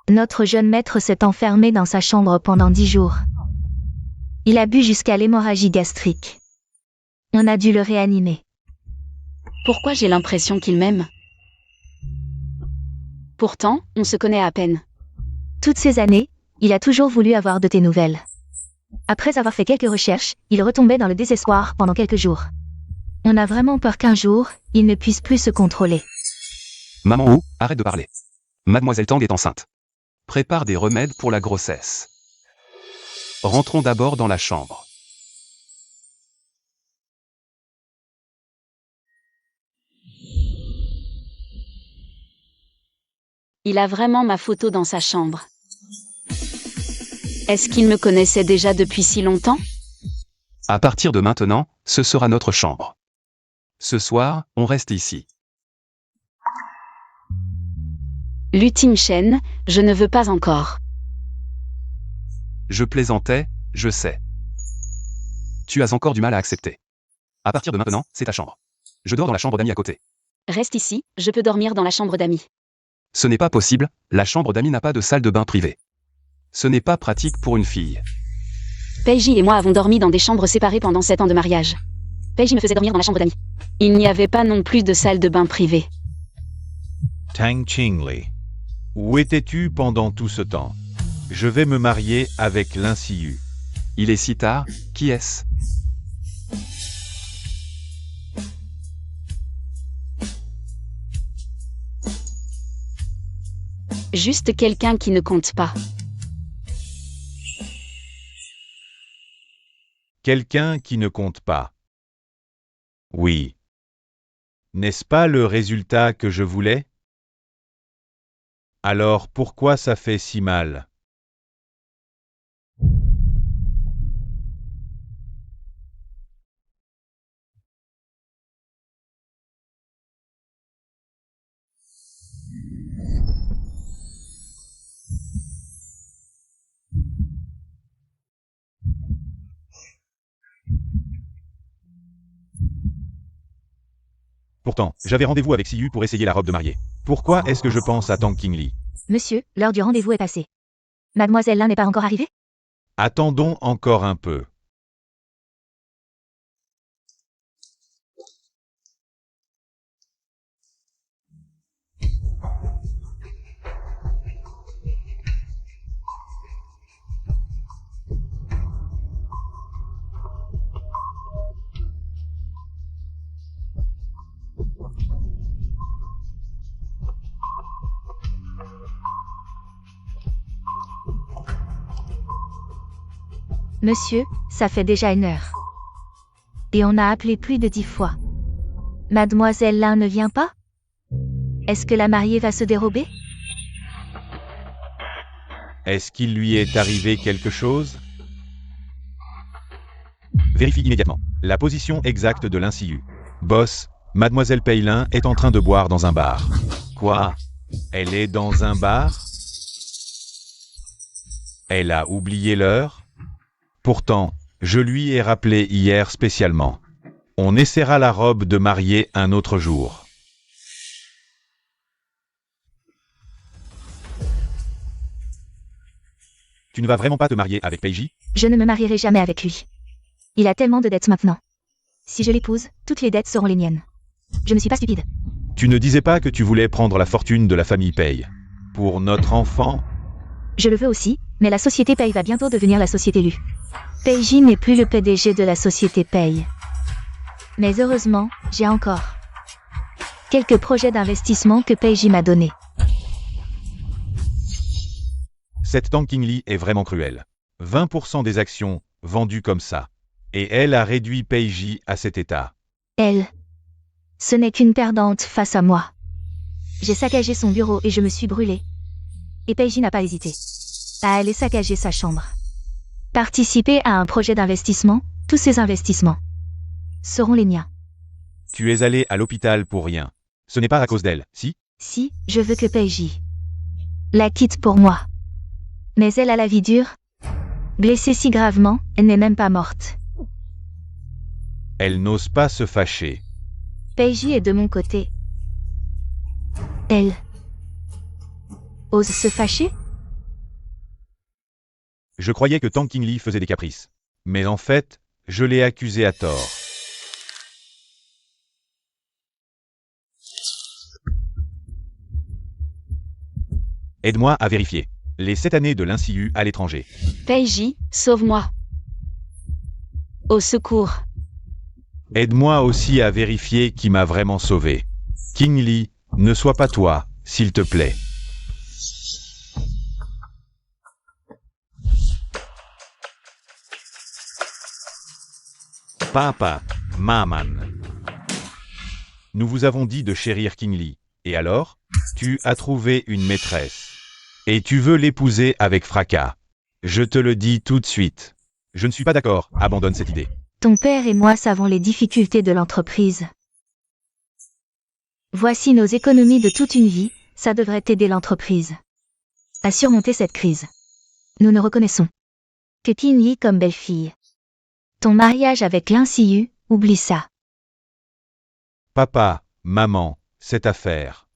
C: Notre jeune maître s'est enfermé dans sa chambre pendant 10 jours. Il a bu jusqu'à l'hémorragie gastrique. On a dû le réanimer.
A: Pourquoi j'ai l'impression qu'il m'aime? Pourtant, on se connaît à peine.
C: Toutes ces années, il a toujours voulu avoir de tes nouvelles. Après avoir fait quelques recherches, il retombait dans le désespoir pendant quelques jours. On a vraiment peur qu'un jour, il ne puisse plus se contrôler.
B: Maman Wu, arrête de parler. Mademoiselle Tang est enceinte. Prépare des remèdes pour la grossesse. Rentrons d'abord dans la chambre.
A: Il a vraiment ma photo dans sa chambre. Est-ce qu'il me connaissait déjà depuis si longtemps?
B: À partir de maintenant, ce sera notre chambre. Ce soir, on reste ici.
A: Lu Ting-Shen, je ne veux pas encore.
B: Je plaisantais, je sais. Tu as encore du mal à accepter. À partir de maintenant, c'est ta chambre. Je dors dans la chambre d'amis à côté.
A: Reste ici, je peux dormir dans la chambre d'amis.
B: Ce n'est pas possible, la chambre d'amis n'a pas de salle de bain privée. Ce n'est pas pratique pour une fille.
A: Peiji et moi avons dormi dans des chambres séparées pendant 7 ans de mariage. Peiji me faisait dormir dans la chambre d'amis. Il n'y avait pas non plus de salle de bain privée.
D: Tang Qingli. Où étais-tu pendant tout ce temps? Je vais me marier avec Lin Siyu.
B: Il est si tard, qui est-ce?
A: Juste quelqu'un qui ne compte pas.
D: Quelqu'un qui ne compte pas. Oui. N'est-ce pas le résultat que je voulais? Alors pourquoi ça fait si mal? Pourtant, j'avais rendez-vous avec Siyu pour essayer la robe de mariée. Pourquoi est-ce que je pense à Tang Qingli?
C: Monsieur, l'heure du rendez-vous est passée. Mademoiselle Lin n'est pas encore arrivée?
D: Attendons encore un peu.
C: Monsieur, ça fait déjà 1 heure. Et on a appelé plus de 10 fois. Mademoiselle Lin ne vient pas? Est-ce que la mariée va se dérober?
D: Est-ce qu'il lui est arrivé quelque chose? Vérifie immédiatement la position exacte de Lin Siyu. Boss, Mademoiselle Pei Lin est en train de boire dans un bar. Quoi? Elle est dans un bar? Elle a oublié l'heure? Pourtant, je lui ai rappelé hier spécialement. On essaiera la robe de mariée un autre jour. Tu ne vas vraiment pas te marier avec Peiji?
C: Je ne me marierai jamais avec lui. Il a tellement de dettes maintenant. Si je l'épouse, toutes les dettes seront les miennes. Je ne suis pas stupide.
D: Tu ne disais pas que tu voulais prendre la fortune de la famille Pei. Pour notre enfant?
C: Je le veux aussi, mais la société Pei va bientôt devenir la société Lu. Peiji n'est plus le PDG de la société Pei. Mais heureusement, j'ai encore quelques projets d'investissement que Peiji m'a donnés.
D: Cette Tang Qingli est vraiment cruelle. 20% des actions, vendues comme ça. Et elle a réduit Peiji à cet état.
C: Elle. Ce n'est qu'une perdante face à moi. J'ai saccagé son bureau et je me suis brûlée. Et Peiji n'a pas hésité. à aller saccager sa chambre. Participer à un projet d'investissement, tous ces investissements seront les miens.
D: Tu es allé à l'hôpital pour rien. Ce n'est pas à cause d'elle, si?
C: Si, je veux que Peiji la quitte pour moi. Mais elle a la vie dure. Blessée si gravement, elle n'est même pas morte.
D: Elle n'ose pas se fâcher.
C: Peiji est de mon côté. Elle ose se fâcher?
D: Je croyais que Tang Qingli faisait des caprices. Mais en fait, je l'ai accusé à tort. Aide-moi à vérifier. Les 7 années de l'Insiu à l'étranger.
A: Peiji, sauve-moi. Au secours.
D: Aide-moi aussi à vérifier qui m'a vraiment sauvé. Qingli, ne sois pas toi, s'il te plaît. Papa, Maman. Nous vous avons dit de chérir Qingli. Et alors? Tu as trouvé une maîtresse. Et tu veux l'épouser avec fracas. Je te le dis tout de suite. Je ne suis pas d'accord, abandonne cette idée.
C: Ton père et moi savons les difficultés de l'entreprise. Voici nos économies de toute une vie, ça devrait aider l'entreprise à surmonter cette crise. Nous ne reconnaissons que Qingli comme belle-fille. Ton mariage avec l'Insiu, oublie ça.
D: Papa, maman, cette affaire.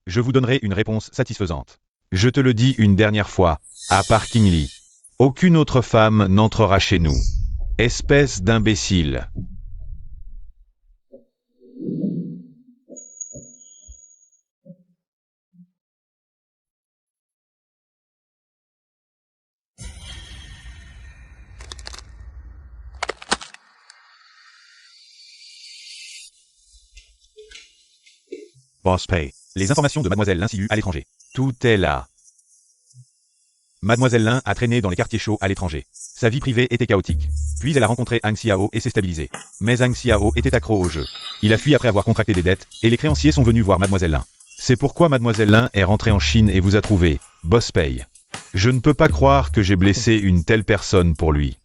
D: Je vous donnerai une réponse satisfaisante. Je te le dis une dernière fois, à part Qingli. Aucune autre femme n'entrera chez nous. Espèce d'imbécile. Boss Pay. Les informations de Mademoiselle Lin Siu à l'étranger. Tout est là. Mademoiselle Lin a traîné dans les quartiers chauds à l'étranger. Sa vie privée était chaotique. Puis elle a rencontré Hang Xiao et s'est stabilisée. Mais Hang Xiao était accro au jeu. Il a fui après avoir contracté des dettes, et les créanciers sont venus voir Mademoiselle Lin. C'est pourquoi Mademoiselle Lin est rentrée en Chine et vous a trouvé. Boss Pay. Je ne peux pas croire que j'ai blessé une telle personne pour lui.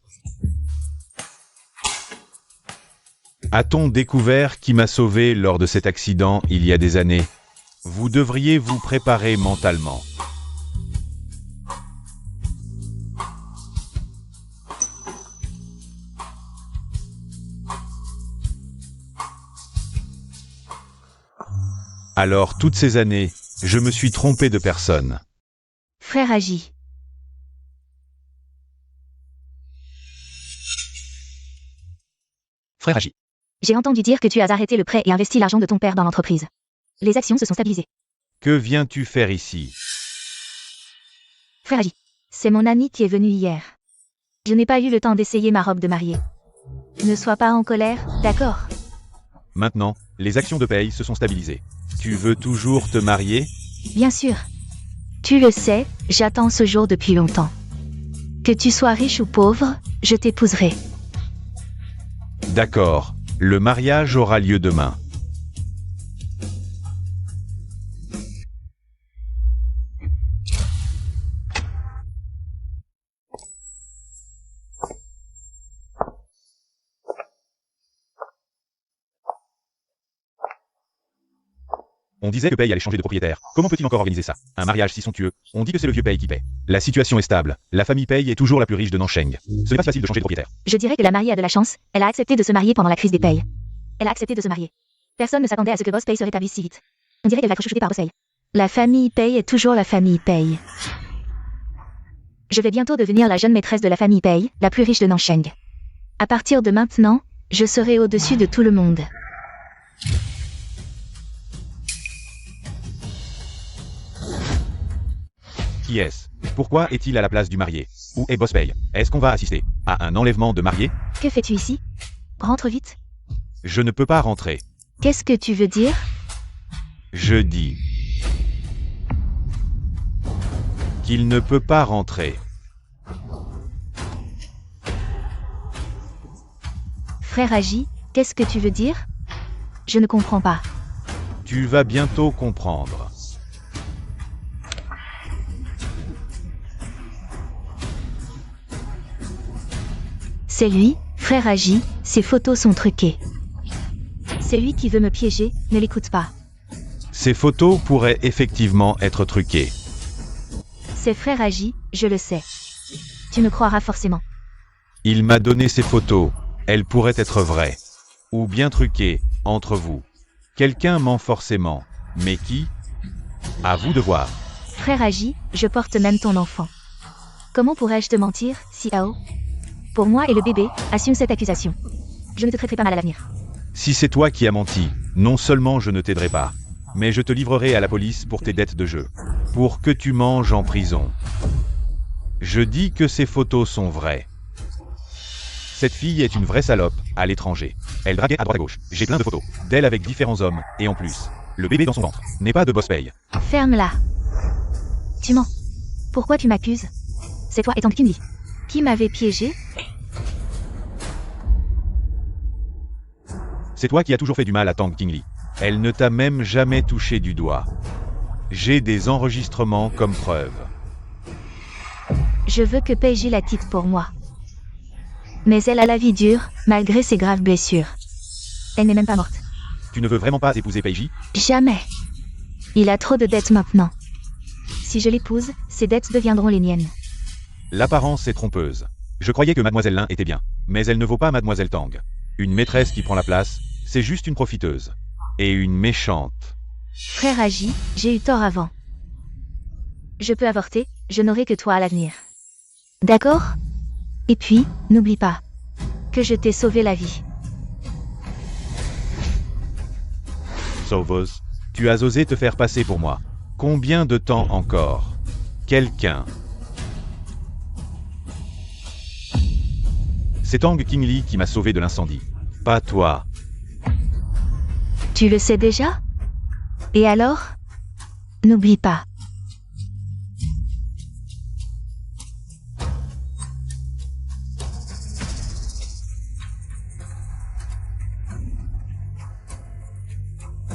D: A-t-on découvert qui m'a sauvé lors de cet accident il y a des années? Vous devriez vous préparer mentalement. Alors, toutes ces années, je me suis trompé de personne.
C: Frère agit.
B: Frère agit.
C: J'ai entendu dire que tu as arrêté le prêt et investi l'argent de ton père dans l'entreprise. Les actions se sont stabilisées.
D: Que viens-tu faire ici?
C: Frère agit. C'est mon ami qui est venu hier. Je n'ai pas eu le temps d'essayer ma robe de mariée. Ne sois pas en colère, d'accord?
D: Maintenant, les actions de paye se sont stabilisées. Tu veux toujours te marier?
C: Bien sûr. Tu le sais, j'attends ce jour depuis longtemps. Que tu sois riche ou pauvre, je t'épouserai.
D: D'accord. Le mariage aura lieu demain. On disait que Pei allait changer de propriétaire. Comment peut-il encore organiser ça? Un mariage si somptueux. On dit que c'est le vieux Pei qui paie. La situation est stable. La famille Pei est toujours la plus riche de Nansheng. Ce n'est pas facile de changer de propriétaire.
C: Je dirais que la mariée a de la chance. Elle a accepté de se marier pendant la crise des payes. Elle a accepté de se marier. Personne ne s'attendait à ce que Boss Pei se rétablisse si vite. On dirait qu'elle va être chouchoutée par Boss Pei. La famille Pei est toujours la famille Pei. Je vais bientôt devenir la jeune maîtresse de la famille Pei, la plus riche de Nansheng. À partir de maintenant, je serai au-dessus de tout le monde.
D: Qui est-ce? Pourquoi est-il à la place du marié? Où est Boss Pei? Est-ce qu'on va assister à un enlèvement de marié?
C: Que fais-tu ici? Rentre vite.
D: Je ne peux pas rentrer.
C: Qu'est-ce que tu veux dire?
D: Je dis qu'il ne peut pas rentrer.
C: Frère Agi, qu'est-ce que tu veux dire? Je ne comprends pas.
D: Tu vas bientôt comprendre.
C: C'est lui, frère Agi, ses photos sont truquées. C'est lui qui veut me piéger, ne l'écoute pas.
D: Ces photos pourraient effectivement être truquées.
C: C'est frère Agi, je le sais. Tu me croiras forcément.
D: Il m'a donné ces photos. Elles pourraient être vraies. Ou bien truquées, entre vous. Quelqu'un ment forcément. Mais qui? À vous de voir.
C: Frère Agi, je porte même ton enfant. Comment pourrais-je te mentir, si Ao? Pour moi et le bébé, assume cette accusation. Je ne te traiterai pas mal à l'avenir.
D: Si c'est toi qui as menti, non seulement je ne t'aiderai pas, mais je te livrerai à la police pour tes dettes de jeu. Pour que tu manges en prison. Je dis que ces photos sont vraies. Cette fille est une vraie salope, à l'étranger. Elle draguait à droite à gauche. J'ai plein de photos, d'elle avec différents hommes, et en plus, le bébé dans son ventre, n'est pas de boss paye.
C: Ferme-la. Tu mens. Pourquoi tu m'accuses? C'est toi et Tang Qingli. Qui m'avait piégé?
D: C'est toi qui as toujours fait du mal à Tang Qingli. Elle ne t'a même jamais touché du doigt. J'ai des enregistrements comme preuve.
C: Je veux que Peiji la quitte pour moi. Mais elle a la vie dure, malgré ses graves blessures. Elle n'est même pas morte.
D: Tu ne veux vraiment pas épouser Peiji?
C: Jamais. Il a trop de dettes maintenant. Si je l'épouse, ses dettes deviendront les miennes.
D: L'apparence est trompeuse. Je croyais que Mademoiselle Lin était bien, mais elle ne vaut pas Mademoiselle Tang. Une maîtresse qui prend la place, c'est juste une profiteuse. Et une méchante.
C: Frère Agi, j'ai eu tort avant. Je peux avorter, je n'aurai que toi à l'avenir. D'accord? Et puis, n'oublie pas que je t'ai sauvé la vie.
D: Sauveuse, tu as osé te faire passer pour moi. Combien de temps encore? Quelqu'un. C'est Tang Qingli qui m'a sauvé de l'incendie. Pas toi.
C: Tu le sais déjà? Et alors? N'oublie pas.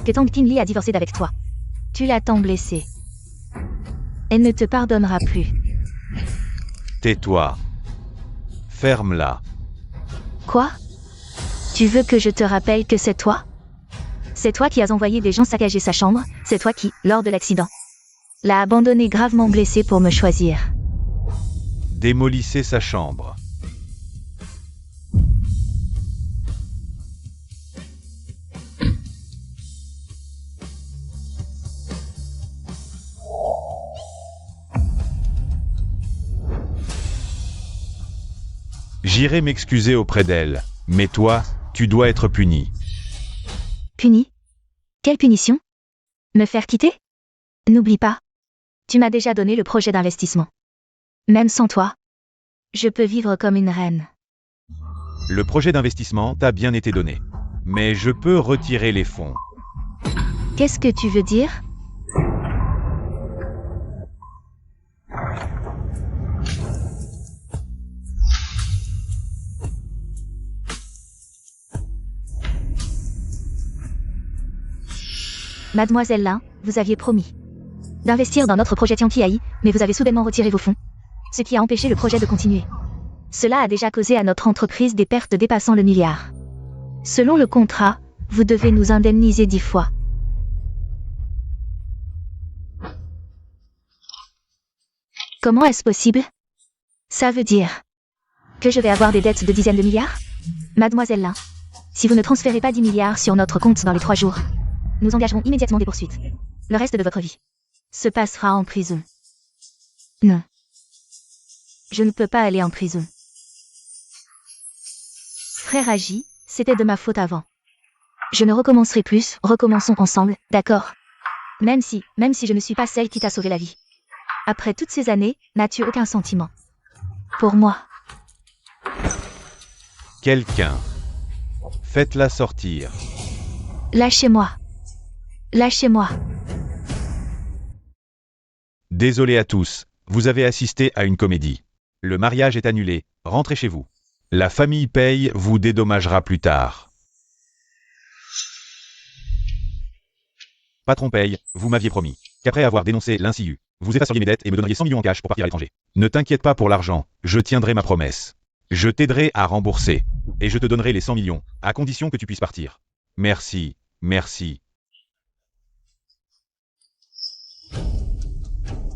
C: Que Tang Qingli a divorcé d'avec toi. Tu l'as tant blessée. Elle ne te pardonnera plus.
D: Tais-toi. Ferme-la.
C: Quoi? Tu veux que je te rappelle que c'est toi? C'est toi qui as envoyé des gens saccager sa chambre, c'est toi qui, lors de l'accident, l'a abandonné gravement blessé pour me choisir.
D: Démolissez sa chambre. J'irai m'excuser auprès d'elle, mais toi, tu dois être puni.
C: Puni? Quelle punition? Me faire quitter? N'oublie pas. Tu m'as déjà donné le projet d'investissement. Même sans toi, je peux vivre comme une reine.
D: Le projet d'investissement t'a bien été donné. Mais je peux retirer les fonds.
C: Qu'est-ce que tu veux dire? Mademoiselle Lin, vous aviez promis d'investir dans notre projet Tianqiai, mais vous avez soudainement retiré vos fonds, ce qui a empêché le projet de continuer. Cela a déjà causé à notre entreprise des pertes dépassant le milliard. Selon le contrat, vous devez nous indemniser 10 fois. Comment est-ce possible? Ça veut dire que je vais avoir des dettes de dizaines de milliards? Mademoiselle Lin, si vous ne transférez pas 10 milliards sur notre compte dans les 3 jours, nous engagerons immédiatement des poursuites. Le reste de votre vie se passera en prison. Non. Je ne peux pas aller en prison. Frère Agi, c'était de ma faute avant. Je ne recommencerai plus, recommençons ensemble, d'accord? Même si je ne suis pas celle qui t'a sauvé la vie. Après toutes ces années, n'as-tu aucun sentiment pour moi?
D: Quelqu'un. Faites-la sortir.
C: Lâchez-moi. Lâchez-moi.
D: Désolé à tous, vous avez assisté à une comédie. Le mariage est annulé, rentrez chez vous. La famille Pei vous dédommagera plus tard. Patron Pei, vous m'aviez promis qu'après avoir dénoncé l'insiu, vous effaceriez mes dettes et me donneriez 100 millions en cash pour partir à l'étranger. Ne t'inquiète pas pour l'argent, je tiendrai ma promesse. Je t'aiderai à rembourser. Et je te donnerai les 100 millions, à condition que tu puisses partir. Merci, merci.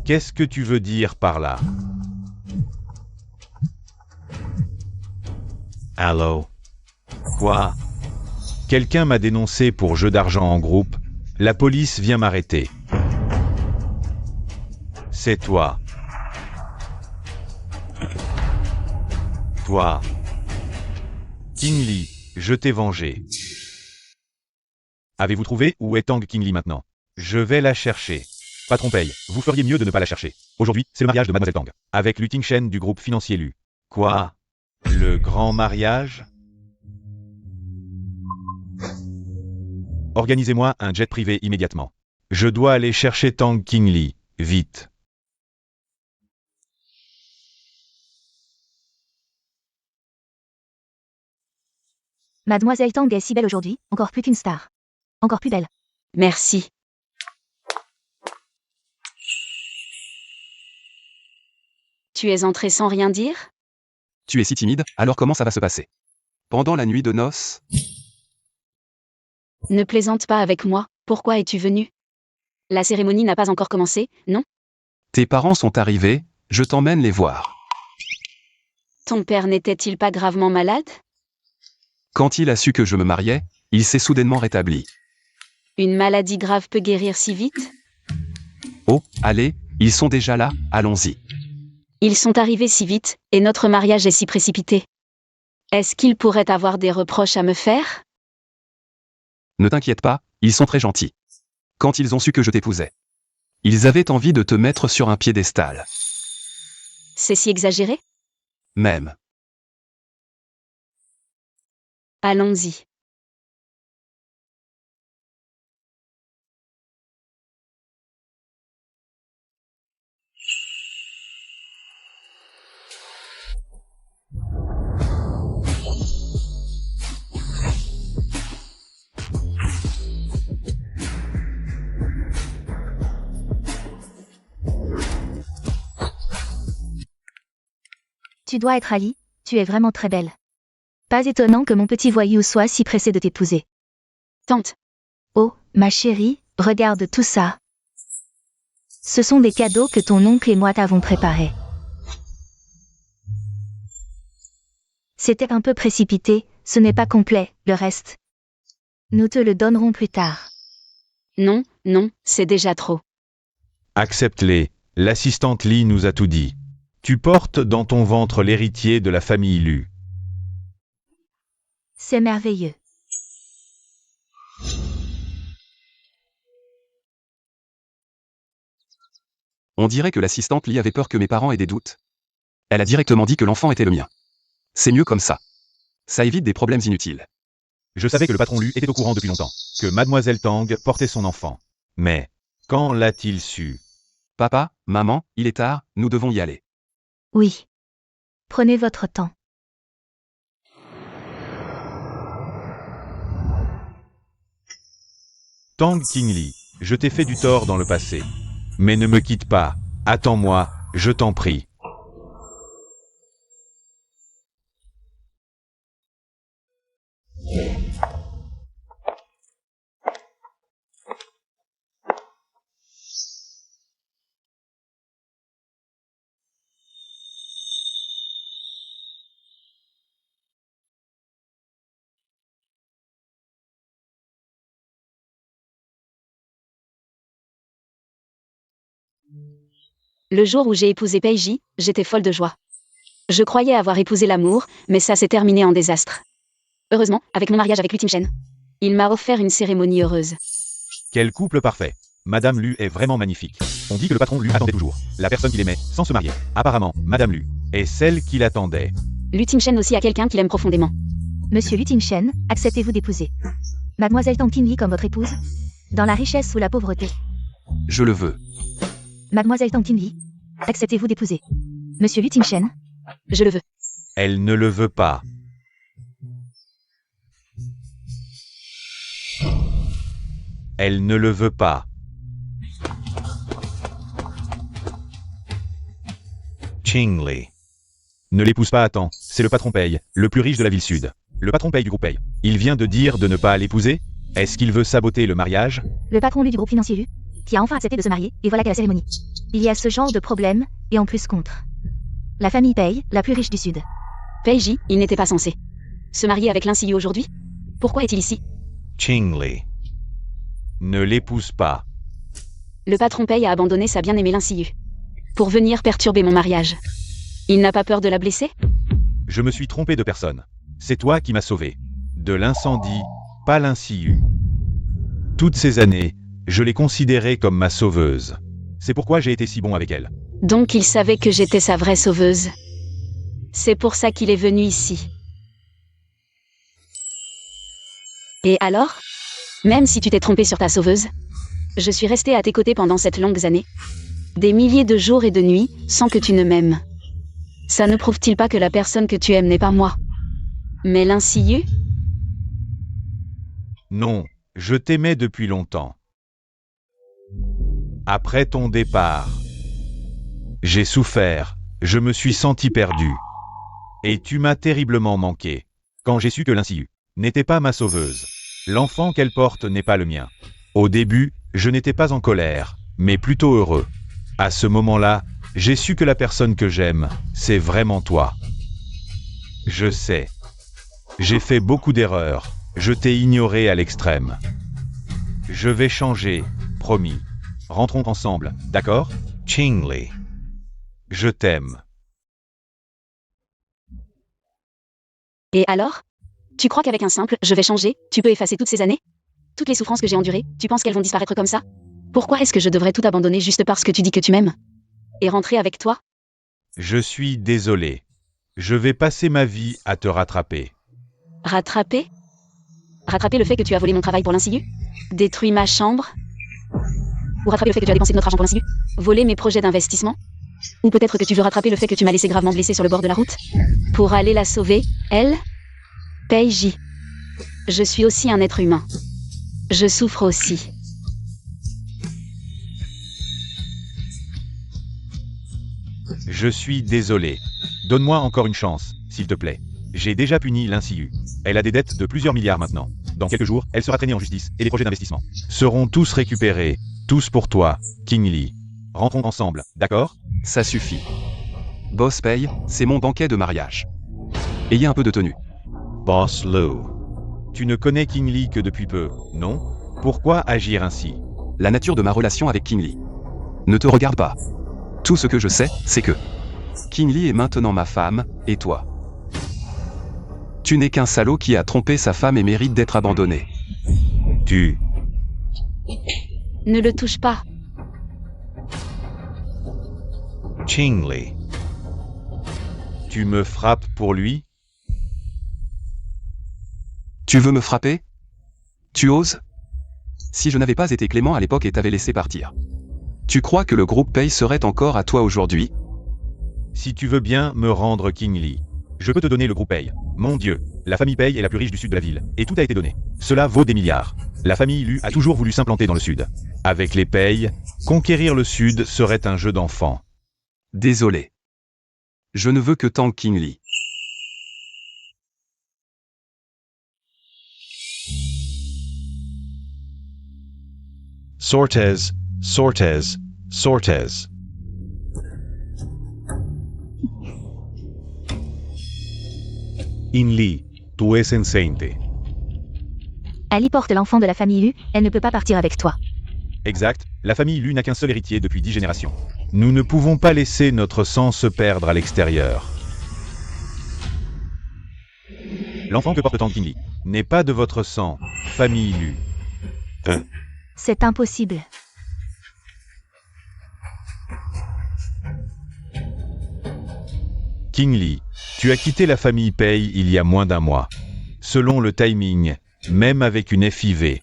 D: Qu'est-ce que tu veux dire par là? Allô? Quoi? Quelqu'un m'a dénoncé pour jeu d'argent en groupe. La police vient m'arrêter. C'est toi. Toi. King Lee, je t'ai vengé. Avez-vous trouvé où est Tang King Lee maintenant? Je vais la chercher. Patron Paye, vous feriez mieux de ne pas la chercher. Aujourd'hui, c'est le mariage de Mademoiselle Tang, avec Lu Tingchen du groupe financier Lu. Quoi? Le grand mariage? Organisez-moi un jet privé immédiatement. Je dois aller chercher Tang King Lee, vite.
C: Mademoiselle Tang est si belle aujourd'hui, encore plus qu'une star. Encore plus belle.
A: Merci. Tu es entré sans rien dire?
B: Tu es si timide, alors comment ça va se passer? Pendant la nuit de noces?
A: Ne plaisante pas avec moi, pourquoi es-tu venu? La cérémonie n'a pas encore commencé, non?
B: Tes parents sont arrivés, je t'emmène les voir.
A: Ton père n'était-il pas gravement malade?
B: Quand il a su que je me mariais, il s'est soudainement rétabli.
A: Une maladie grave peut guérir si vite?
B: Oh, allez, ils sont déjà là, allons-y.
A: Ils sont arrivés si vite, et notre mariage est si précipité. Est-ce qu'ils pourraient avoir des reproches à me faire?
B: Ne t'inquiète pas, ils sont très gentils. Quand ils ont su que je t'épousais, ils avaient envie de te mettre sur un piédestal.
A: C'est si exagéré?
B: Même.
A: Allons-y.
C: Tu dois être Ali, tu es vraiment très belle. Pas étonnant que mon petit voyou soit si pressé de t'épouser.
A: Tante.
C: Oh, ma chérie, regarde tout ça. Ce sont des cadeaux que ton oncle et moi t'avons préparés. C'était un peu précipité, ce n'est pas complet, le reste. Nous te le donnerons plus tard.
A: Non, non, c'est déjà trop.
D: Accepte-les, l'assistante Lee nous a tout dit. Tu portes dans ton ventre l'héritier de la famille Lu.
C: C'est merveilleux.
B: On dirait que l'assistante Lee avait peur que mes parents aient des doutes. Elle a directement dit que l'enfant était le mien. C'est mieux comme ça. Ça évite des problèmes inutiles.
D: Je savais que le patron Lu était au courant depuis longtemps, que Mademoiselle Tang portait son enfant. Mais, quand l'a-t-il su?
B: Papa, maman, il est tard, nous devons y aller.
C: Oui. Prenez votre temps.
D: Tang King Lee, je t'ai fait du tort dans le passé. Mais ne me quitte pas, attends-moi, je t'en prie.
A: Le jour où j'ai épousé Peiji, j'étais folle de joie. Je croyais avoir épousé l'amour, mais ça s'est terminé en désastre. Heureusement, avec mon mariage avec Lu Tingchen, il m'a offert une cérémonie heureuse.
D: Quel couple parfait. Madame Lu est vraiment magnifique. On dit que le patron Lu attendait toujours la personne qu'il aimait, sans se marier. Apparemment, Madame Lu est celle qu'il attendait.
A: Lu Tingchen aussi a quelqu'un qu'il aime profondément.
C: Monsieur Lu Tingchen, acceptez-vous d'épouser Mademoiselle Tang King Lee comme votre épouse? Dans la richesse ou la pauvreté?
B: Je le veux.
C: Mademoiselle Tang King Lee, acceptez-vous d'épouser Monsieur Lu Tingchen?
A: Je le veux.
D: Elle ne le veut pas. Elle ne le veut pas. Qing Lee. Ne l'épouse pas à temps, c'est le patron Paye, le plus riche de la ville sud. Le patron Paye du groupe Paye. Il vient de dire de ne pas l'épouser? Est-ce qu'il veut saboter le mariage?
C: Le patron lui du groupe financier Lu, qui a enfin accepté de se marier, et voilà qu'à la cérémonie. Il y a ce genre de problème, et en plus contre. La famille Paye, la plus riche du sud.
A: Peiji, il n'était pas censé se marier avec l'Insiyu aujourd'hui. Pourquoi est-il ici?
D: Qingli. Ne l'épouse pas.
A: Le patron Pei a abandonné sa bien-aimée l'Insiyu pour venir perturber mon mariage. Il n'a pas peur de la blesser?
D: Je me suis trompé de personne. C'est toi qui m'as sauvé. De l'incendie, pas l'Insiyu. Toutes ces années, je l'ai considérée comme ma sauveuse. C'est pourquoi j'ai été si bon avec elle.
A: Donc il savait que j'étais sa vraie sauveuse. C'est pour ça qu'il est venu ici. Et alors? Même si tu t'es trompé sur ta sauveuse, je suis restée à tes côtés pendant cette longue année. Des milliers de jours et de nuits, sans que tu ne m'aimes. Ça ne prouve-t-il pas que la personne que tu aimes n'est pas moi, mais l'Insiyu?
D: Non, je t'aimais depuis longtemps. Après ton départ, j'ai souffert, je me suis senti perdu. Et tu m'as terriblement manqué. Quand j'ai su que l'Insiyu n'était pas ma sauveuse. L'enfant qu'elle porte n'est pas le mien. Au début, je n'étais pas en colère, mais plutôt heureux. À ce moment-là, j'ai su que la personne que j'aime, c'est vraiment toi. Je sais. J'ai fait beaucoup d'erreurs. Je t'ai ignoré à l'extrême. Je vais changer, promis. Rentrons ensemble, d'accord? Qingli. Je t'aime.
A: Et alors? Tu crois qu'avec un simple « je vais changer », tu peux effacer toutes ces années? Toutes les souffrances que j'ai endurées, tu penses qu'elles vont disparaître comme ça? Pourquoi est-ce que je devrais tout abandonner juste parce que tu dis que tu m'aimes? Et rentrer avec toi?
D: Je suis désolé. Je vais passer ma vie à te rattraper.
A: Rattraper? Rattraper le fait que tu as volé mon travail pour l'Insiyu? Détruit ma chambre? Ou rattraper le fait que tu as dépensé de notre argent pour l'Insiyu? Voler mes projets d'investissement? Ou peut-être que tu veux rattraper le fait que tu m'as laissé gravement blessée sur le bord de la route? Pour aller la sauver, elle? Peiji. Je suis aussi un être humain. Je souffre aussi.
D: Je suis désolé. Donne-moi encore une chance, s'il te plaît. J'ai déjà puni l'Insiyu. Elle a des dettes de plusieurs milliards maintenant. Dans quelques jours, elle sera traînée en justice, et les projets d'investissement seront tous récupérés. Tous pour toi, Qingli. Rentrons ensemble, d'accord?
B: Ça suffit. Boss Pei, c'est mon banquet de mariage. Ayez un peu de tenue.
D: Boss Lu. Tu ne connais Qingli que depuis peu, non? Pourquoi agir ainsi?
B: La nature de ma relation avec Qingli ne te regarde pas. Tout ce que je sais, c'est que Qingli est maintenant ma femme, et toi. Tu n'es qu'un salaud qui a trompé sa femme et mérite d'être abandonné.
D: Tu...
A: Ne le touche pas.
D: Qingli. Tu me frappes pour lui?
B: Tu veux me frapper? Tu oses? Si je n'avais pas été clément à l'époque et t'avais laissé partir. Tu crois que le groupe Pei serait encore à toi aujourd'hui?
D: Si tu veux bien me rendre Qingli, je peux te donner le groupe Pei. Mon Dieu, la famille Pei est la plus riche du sud de la ville, et tout a été donné. Cela vaut des milliards. La famille Lu a toujours voulu s'implanter dans le sud. Avec les Pei, conquérir le sud serait un jeu d'enfant.
B: Désolé. Je ne veux que Tang Qingli.
D: Sortez, sortez, sortez. Inli, tu es enceinte.
C: Ali porte l'enfant de la famille Lu, elle ne peut pas partir avec toi.
D: Exact, la famille Lu n'a qu'un seul héritier depuis 10 générations. Nous ne pouvons pas laisser notre sang se perdre à l'extérieur. L'enfant que porte Tang Qingli n'est pas de votre sang, famille Lu.
C: C'est impossible.
D: Qingli, tu as quitté la famille Pei il y a moins d'un mois. Selon le timing, même avec une FIV.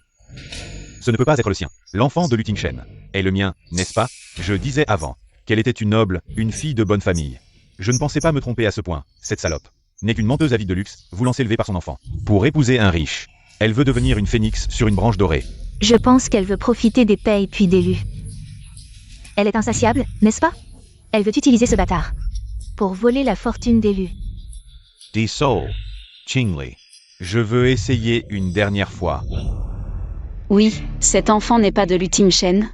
D: Ce ne peut pas être le sien. L'enfant de Lu Tingshen est le mien, n'est-ce pas? Je disais avant qu'elle était une noble, une fille de bonne famille. Je ne pensais pas me tromper à ce point. Cette salope n'est qu'une menteuse avide de luxe, voulant s'élever par son enfant. Pour épouser un riche, elle veut devenir une phénix sur une branche dorée.
C: Je pense qu'elle veut profiter des Pei puis des Lu. Elle est insatiable, n'est-ce pas? Elle veut utiliser ce bâtard pour voler la fortune d'élu.
D: Die Soul. Qingli. Je veux essayer une dernière fois.
A: Oui, cet enfant n'est pas de Lu Tingshen.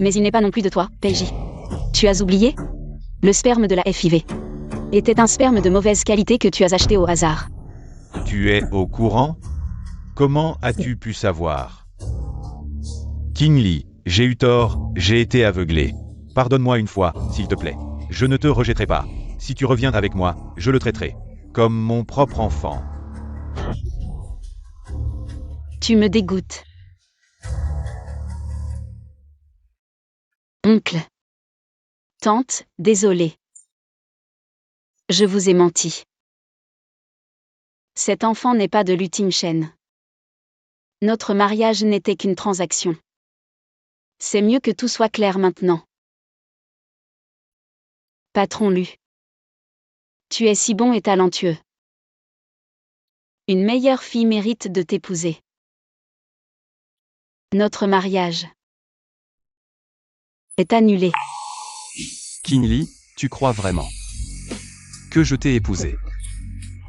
A: Mais il n'est pas non plus de toi, Peiji. Tu as oublié? Le sperme de la FIV était un sperme de mauvaise qualité que tu as acheté au hasard.
D: Tu es au courant? Comment as-tu pu savoir? Qingli, j'ai eu tort, j'ai été aveuglé. Pardonne-moi une fois, s'il te plaît. Je ne te rejetterai pas. Si tu reviens avec moi, je le traiterai comme mon propre enfant.
A: Tu me dégoûtes. Oncle. Tante, désolé. Je vous ai menti. Cet enfant n'est pas de Lu Tingshen. Notre mariage n'était qu'une transaction. C'est mieux que tout soit clair maintenant. Patron Lu. Tu es si bon et talentueux. Une meilleure fille mérite de t'épouser. Notre mariage est annulé.
B: Qingli, tu crois vraiment que je t'ai épousé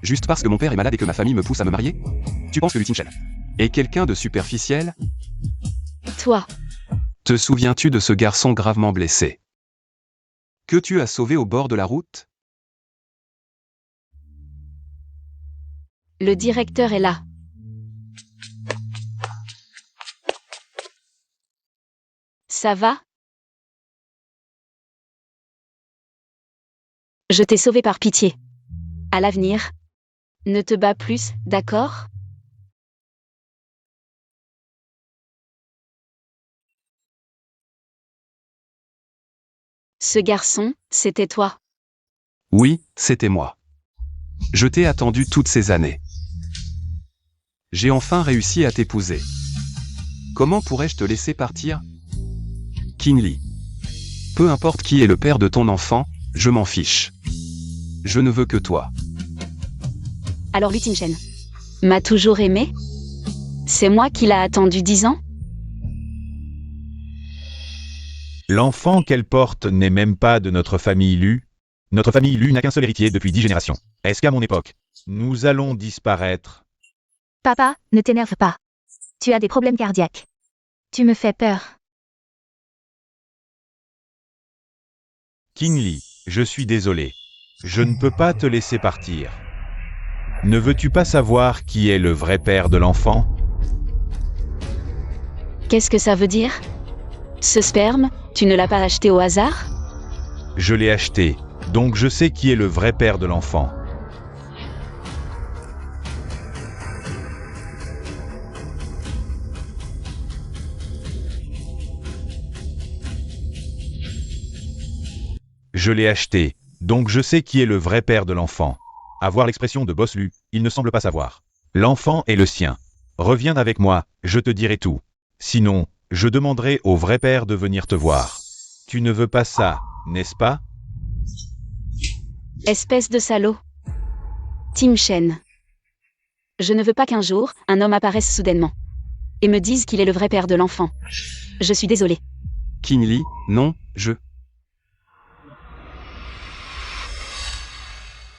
B: juste parce que mon père est malade et que ma famille me pousse à me marier? Tu penses que Lu Tingshen est quelqu'un de superficiel?
A: Toi,
B: Te souviens-tu de ce garçon gravement blessé que tu as sauvé au bord de la route?
A: le directeur est là. Ça va? Je t'ai sauvé par pitié. À l'avenir, ne te bats plus, d'accord? Ce garçon, c'était toi.
B: Oui, c'était moi. Je t'ai attendu toutes ces années. J'ai enfin réussi à t'épouser. Comment pourrais-je te laisser partir? Qingli. Peu importe qui est le père de ton enfant, je m'en fiche. Je ne veux que toi.
A: Alors Lu Tingshen m'a toujours aimé? C'est moi qui l'a attendu 10 ans?
D: L'enfant qu'elle porte n'est même pas de notre famille Lu. Notre famille Lu n'a qu'un seul héritier depuis 10 générations. Est-ce qu'à mon époque, nous allons disparaître?
C: Papa, ne t'énerve pas. Tu as des problèmes cardiaques. Tu me fais peur.
D: Qingli, je suis désolé. Je ne peux pas te laisser partir. Ne veux-tu pas savoir qui est le vrai père de l'enfant?
A: Qu'est-ce que ça veut dire? Ce sperme, tu ne l'as pas acheté au hasard?
D: Je l'ai acheté, donc je sais qui est le vrai père de l'enfant. Je l'ai acheté, donc je sais qui est le vrai père de l'enfant. À voir l'expression de Boss Lu, il ne semble pas savoir. L'enfant est le sien. Reviens avec moi, je te dirai tout. Sinon, je demanderai au vrai père de venir te voir. Tu ne veux pas ça, n'est-ce pas?
A: Espèce de salaud. Tingshen. Je ne veux pas qu'un jour, un homme apparaisse soudainement et me dise qu'il est le vrai père de l'enfant. Je suis désolée.
B: Qingli, non, je...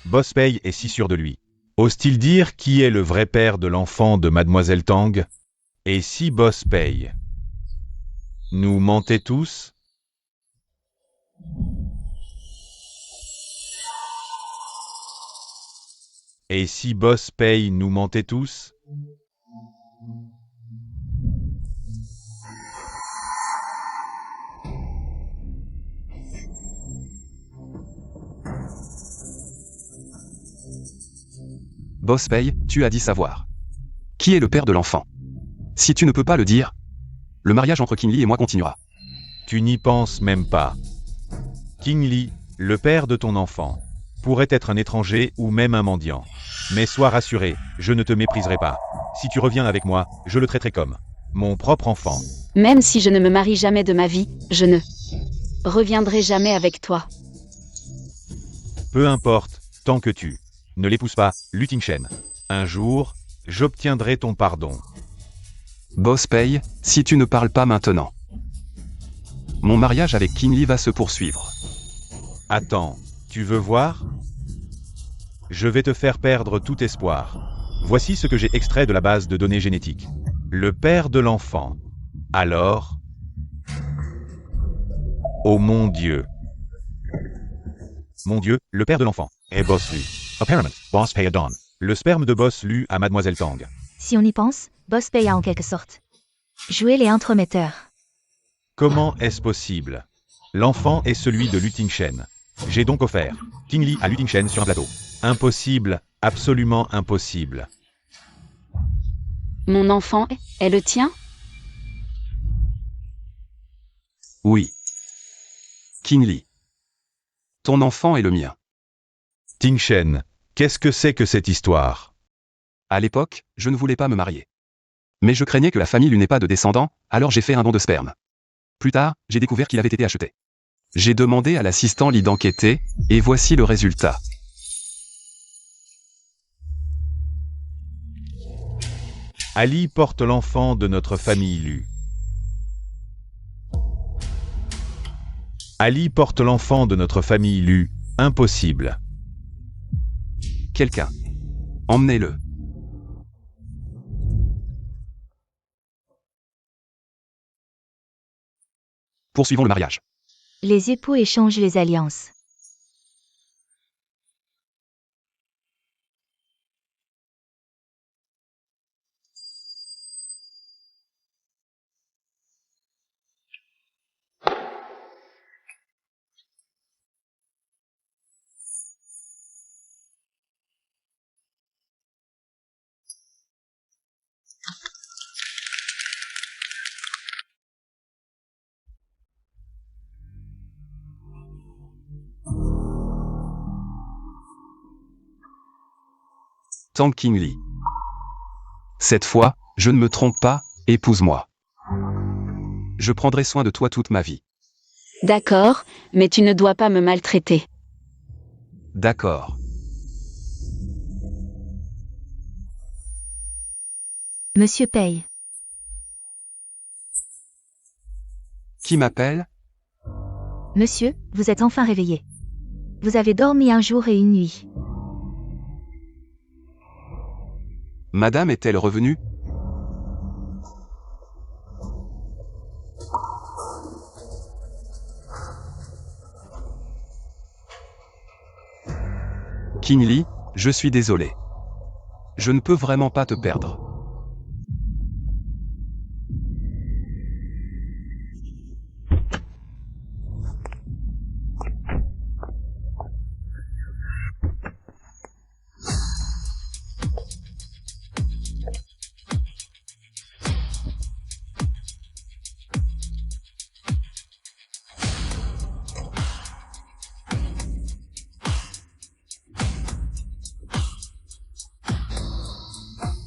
D: Boss Pei est si sûr de lui. Ose-t-il dire qui est le vrai père de l'enfant de Mademoiselle Tang? Et si Boss Pei nous mentait tous? Et si Boss Pei nous mentait tous?
B: Boss Pei, tu as dit savoir. Qui est le père de l'enfant? Si tu ne peux pas le dire, le mariage entre Qingli et moi continuera.
D: Tu n'y penses même pas. Qingli, le père de ton enfant, pourrait être un étranger ou même un mendiant. Mais sois rassuré, je ne te mépriserai pas. Si tu reviens avec moi, je le traiterai comme mon propre enfant.
A: Même si je ne me marie jamais de ma vie, je ne reviendrai jamais avec toi.
D: Peu importe, tant que tu ne l'épouses pas, Lu Tingshen. Un jour, j'obtiendrai ton pardon.
B: Boss Pei, si tu ne parles pas maintenant, mon mariage avec Qingli va se poursuivre.
D: Attends, Tu veux voir? Je vais te faire perdre tout espoir. Voici ce que j'ai extrait de la base de données génétiques. Le père de l'enfant. Alors? Oh mon Dieu. Mon Dieu, le père de l'enfant est Boss Lu. Apparemment, Boss Pay a Dawn. Le sperme de Boss Lu à Mademoiselle Tang.
C: Si on y pense, Boss Pay a en quelque sorte joué les entremetteurs.
D: Comment est-ce possible? L'enfant est celui de Lu Tingshen. J'ai donc offert King Li à Lu Tingshen sur un plateau. Impossible, absolument impossible.
A: Mon enfant est le tien?
B: Oui. King Li. Ton enfant est le mien.
D: Tingshen, qu'est-ce que c'est que cette histoire?
B: À l'époque, je ne voulais pas me marier. Mais je craignais que la famille n'ait pas de descendants, alors j'ai fait un don de sperme. Plus tard, j'ai découvert qu'il avait été acheté. J'ai demandé à l'assistant Li d'enquêter, et voici le résultat.
D: Ali porte l'enfant de notre famille Lu. Ali porte l'enfant de notre famille Lu. Impossible.
B: Quelqu'un. Emmenez-le. Poursuivons le mariage.
C: Les époux échangent les alliances.
B: Tang King Li. Cette fois, je ne me trompe pas, épouse-moi. Je prendrai soin de toi toute ma vie.
A: D'accord, mais tu ne dois pas me maltraiter.
B: D'accord.
C: Monsieur Pay.
B: Qui m'appelle?
C: Monsieur, vous êtes enfin réveillé. Vous avez dormi un jour et une nuit.
B: Madame est-elle revenue? King Li, je suis désolé. Je ne peux vraiment pas te perdre.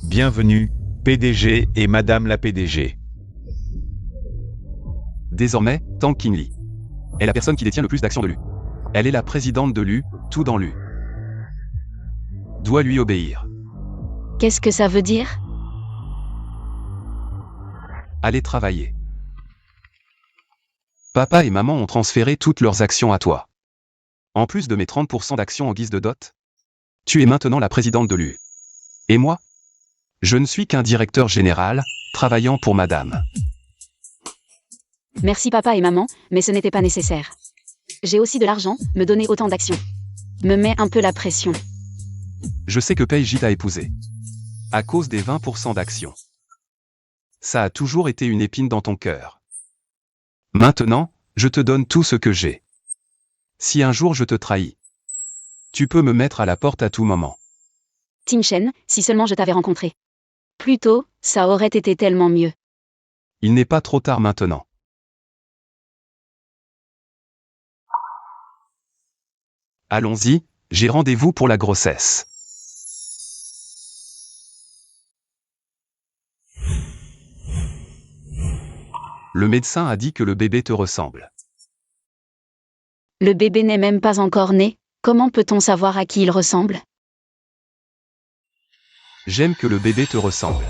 D: Bienvenue, PDG et Madame la PDG.
B: Désormais, Tang King Li est la personne qui détient le plus d'actions de Lu. Elle est la présidente de Lu, tout dans Lu. Doit lui obéir.
A: Qu'est-ce que ça veut dire?
B: Allez travailler. Papa et maman ont transféré toutes leurs actions à toi. En plus de mes 30% d'actions en guise de dot, tu es maintenant la présidente de Lu. Et moi? Je ne suis qu'un directeur général, travaillant pour madame.
A: Merci papa et maman, mais ce n'était pas nécessaire. J'ai aussi de l'argent, me donner autant d'actions. Me met un peu la pression.
B: Je sais que Peiji t'a épousé. À cause des 20% d'actions. Ça a toujours été une épine dans ton cœur. Maintenant, je te donne tout ce que j'ai. Si un jour je te trahis, tu peux me mettre à la porte à tout moment.
A: Tingshen, si seulement je t'avais rencontré plus tôt, ça aurait été tellement mieux.
B: Il n'est pas trop tard maintenant. Allons-y, j'ai rendez-vous pour la grossesse. Le médecin a dit que le bébé te ressemble.
A: Le bébé n'est même pas encore né, comment peut-on savoir à qui il ressemble?
B: J'aime que le bébé te ressemble.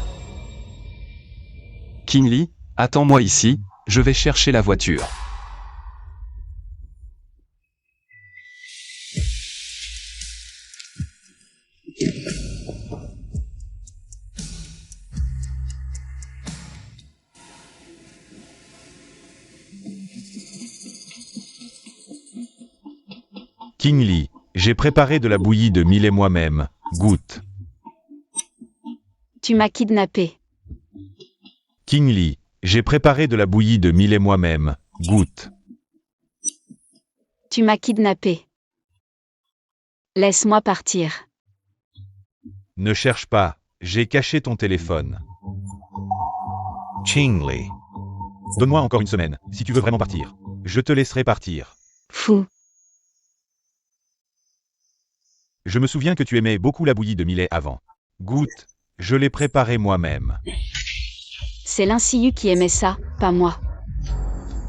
B: King Li, attends-moi ici, je vais chercher la voiture.
D: King Lee, j'ai préparé de la bouillie de millet moi-même. Goûte.
A: Tu m'as kidnappé.
D: King Lee, j'ai préparé de la bouillie de millet moi-même. Goûte.
A: Tu m'as kidnappé. Laisse-moi partir.
D: Ne cherche pas, j'ai caché ton téléphone.
E: King Lee.
D: Donne-moi encore une semaine, si tu veux vraiment partir. Je te laisserai partir.
A: Fou.
D: Je me souviens que tu aimais beaucoup la bouillie de millet avant. Goûte, je l'ai préparée moi-même.
A: C'est l'insiu qui aimait ça, pas moi.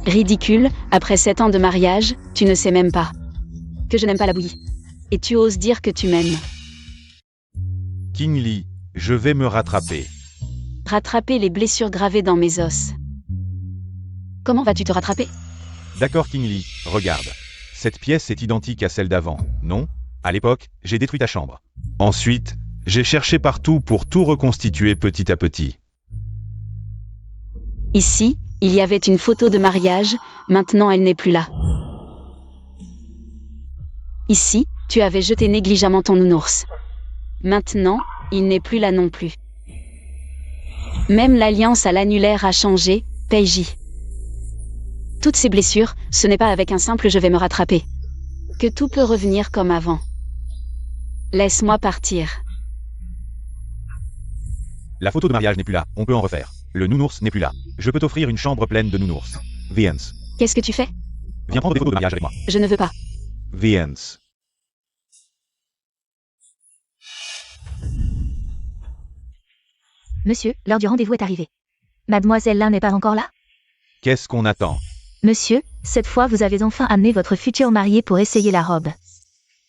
A: Ridicule, après 7 ans de mariage, tu ne sais même pas que je n'aime pas la bouillie. Et tu oses dire que tu m'aimes.
D: King Lee, je vais me rattraper.
A: Rattraper les blessures gravées dans mes os. Comment vas-tu te rattraper?
D: D'accord King Lee, regarde. Cette pièce est identique à celle d'avant, non? À l'époque, j'ai détruit ta chambre. Ensuite, j'ai cherché partout pour tout reconstituer petit à petit.
A: Ici, il y avait une photo de mariage, maintenant elle n'est plus là. Ici, tu avais jeté négligemment ton nounours. Maintenant, il n'est plus là non plus. Même l'alliance à l'annulaire a changé, Peiji. Toutes ces blessures, ce n'est pas avec un simple je vais me rattraper que tout peut revenir comme avant. Laisse-moi partir.
D: La photo de mariage n'est plus là, on peut en refaire. Le nounours n'est plus là. Je peux t'offrir une chambre pleine de nounours.
E: Viens.
A: Qu'est-ce que tu fais?
D: Viens prendre des photos de mariage avec moi.
A: Je ne veux pas.
E: Viens.
C: Monsieur, l'heure du rendez-vous est arrivée. Mademoiselle Lin n'est pas encore là?
D: Qu'est-ce qu'on attend?
C: Monsieur, cette fois vous avez enfin amené votre future mariée pour essayer la robe.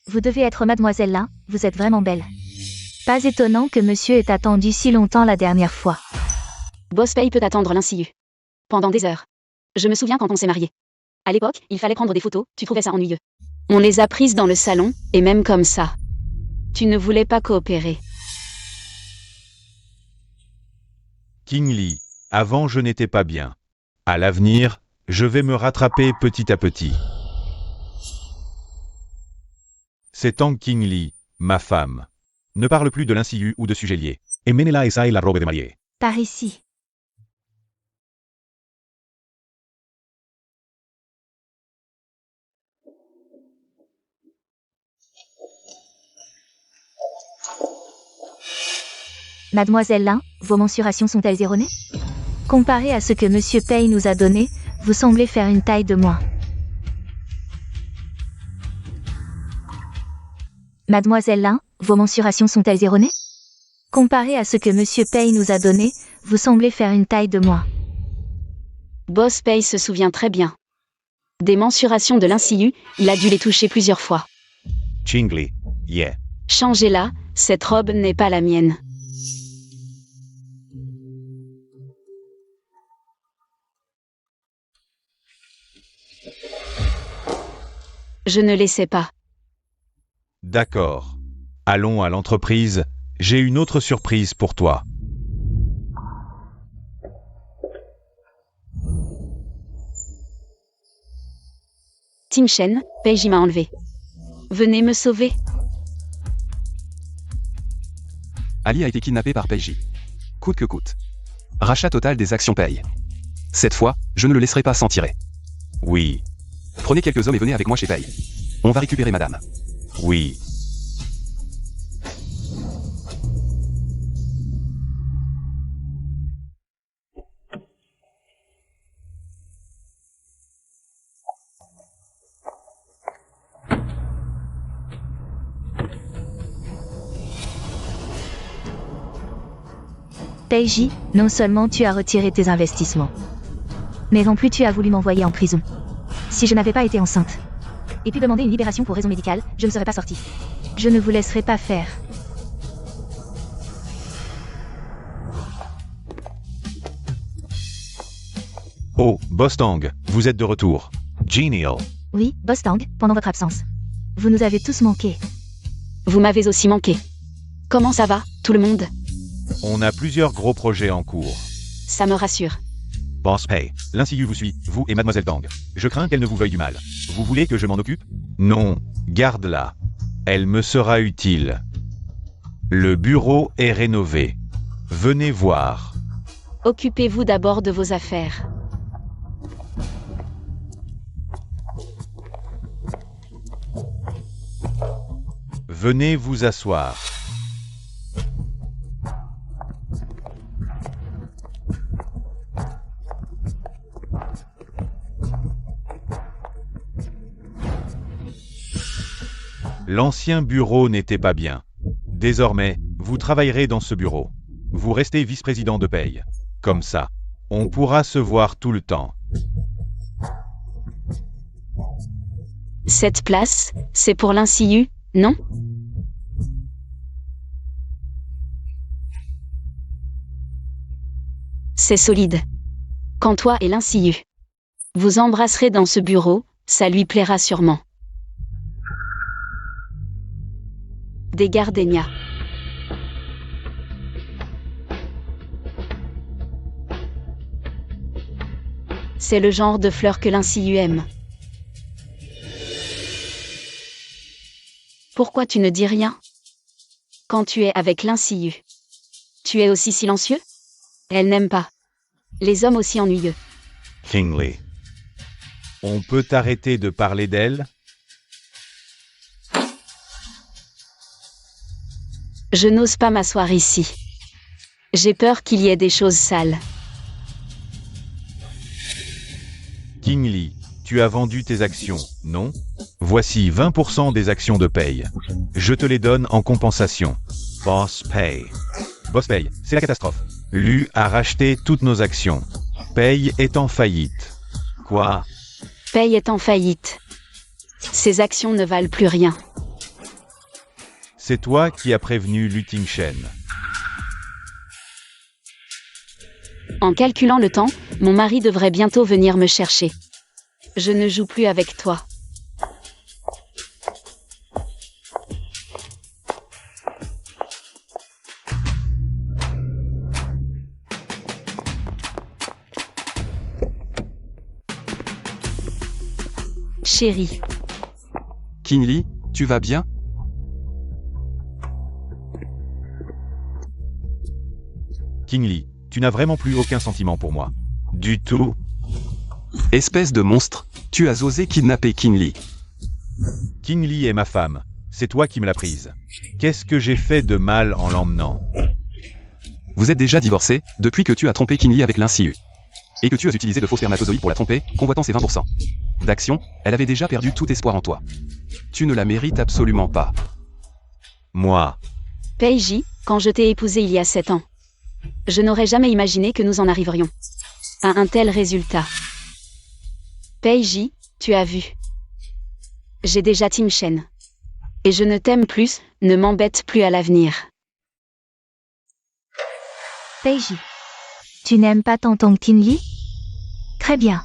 C: Vous devez être Mademoiselle Lin, vous êtes vraiment belle. Pas étonnant que monsieur ait attendu si longtemps la dernière fois.
A: Boss Pay peut attendre l'insiu. Pendant des heures. Je me souviens quand on s'est mariés. À l'époque, il fallait prendre des photos, tu trouvais ça ennuyeux. On les a prises dans le salon, et même comme ça. Tu ne voulais pas coopérer.
D: King Lee, avant je n'étais pas bien. À l'avenir, je vais me rattraper petit à petit. C'est Tang King Lee, ma femme. Ne parle plus de l'insiu ou de sujet lié.
E: Emenela esai la robe de mariée.
C: Par ici. Mademoiselle Lin, vos mensurations sont-elles erronées? Comparé à ce que Monsieur Pei nous a donné, vous semblez faire une taille de moins. Mademoiselle Lin, vos mensurations sont-elles erronées? Comparé à ce que Monsieur Pei nous a donné, vous semblez faire une taille de moins.
A: Boss Pay se souvient très bien. Des mensurations de l'insiu, il a dû les toucher plusieurs fois.
E: King Lee. Yeah.
A: Changez-la, cette robe n'est pas la mienne. Je ne laissais pas.
D: D'accord. Allons à l'entreprise, j'ai une autre surprise pour toi.
A: Tim Shen, Peiji m'a enlevé. Venez me sauver.
B: Ali a été kidnappé par Peiji. Coûte que coûte. Rachat total des actions paye. Cette fois, je ne le laisserai pas s'en tirer.
D: Oui,
B: Prenez quelques hommes et venez avec moi chez Paye. On va récupérer madame.
D: oui.
C: Peiji, non seulement tu as retiré tes investissements, mais en plus tu as voulu m'envoyer en prison. Si je n'avais pas été enceinte, et puis demander une libération pour raison médicale, je ne serais pas sortie. Je ne vous laisserai pas faire.
D: Oh, Boss Tang, vous êtes de retour.
E: Genial.
C: Oui, Boss Tang, pendant votre absence. Vous nous avez tous manqué.
A: Vous m'avez aussi manqué. Comment ça va, tout le monde?
D: On a plusieurs gros projets en cours.
A: Ça me rassure.
E: Boss Pay.
D: L'insiu vous suit, vous et Mademoiselle Tang. Je crains qu'elle ne vous veuille du mal. Vous voulez que je m'en occupe? Non, Garde-la. Elle me sera utile. Le bureau est rénové. Venez voir.
A: Occupez-vous d'abord de vos affaires.
D: Venez vous asseoir. L'ancien bureau n'était pas bien. Désormais, vous travaillerez dans ce bureau. Vous restez vice-président de paye. Comme ça, on pourra se voir tout le temps.
A: Cette place, c'est pour l'INCIU, non? C'est solide. Quand toi et l'INCIU vous embrasserez dans ce bureau, ça lui plaira sûrement. Des gardénias. C'est le genre de fleurs que l'INCIU aime. Pourquoi tu ne dis rien? Quand tu es avec l'INCIU, tu es aussi silencieux? Elle n'aime pas les hommes aussi ennuyeux.
E: Kingly.
D: On peut arrêter de parler d'elle?
A: Je n'ose pas m'asseoir ici. J'ai peur qu'il y ait des choses sales.
D: Kingly, tu as vendu tes actions, non? Voici 20% des actions de paye. Je te les donne en compensation.
E: Boss Pay.
D: Boss Paye, c'est la catastrophe. Lu a racheté toutes nos actions. Paye est en faillite.
E: Quoi?
A: Paye est en faillite. Ses actions ne valent plus rien.
D: C'est toi qui as prévenu Luting Shen.
A: En calculant le temps, mon mari devrait bientôt venir me chercher. Je ne joue plus avec toi. Chérie,
B: Kingly, tu vas bien?
D: Kingly, tu n'as vraiment plus aucun sentiment pour moi.
E: Du tout.
B: Espèce de monstre, tu as osé kidnapper Kingly.
D: Kingly est ma femme. C'est toi qui me l'as prise. Qu'est-ce que j'ai fait de mal en l'emmenant?
B: Vous êtes déjà divorcé, depuis que tu as trompé Kingly avec l'INCIU. Et que tu as utilisé de faux spermatozoïdes pour la tromper, convoitant ses 20% d'actions, elle avait déjà perdu tout espoir en toi. Tu ne la mérites absolument pas.
D: Moi.
A: Peiji, quand je t'ai épousé il y a 7 ans, je n'aurais jamais imaginé que nous en arriverions à un tel résultat. Peiji, tu as vu. J'ai déjà Tim Shen. Et je ne t'aime plus, ne m'embête plus à l'avenir.
C: Peiji. Tu n'aimes pas tonton Kingly? Très bien.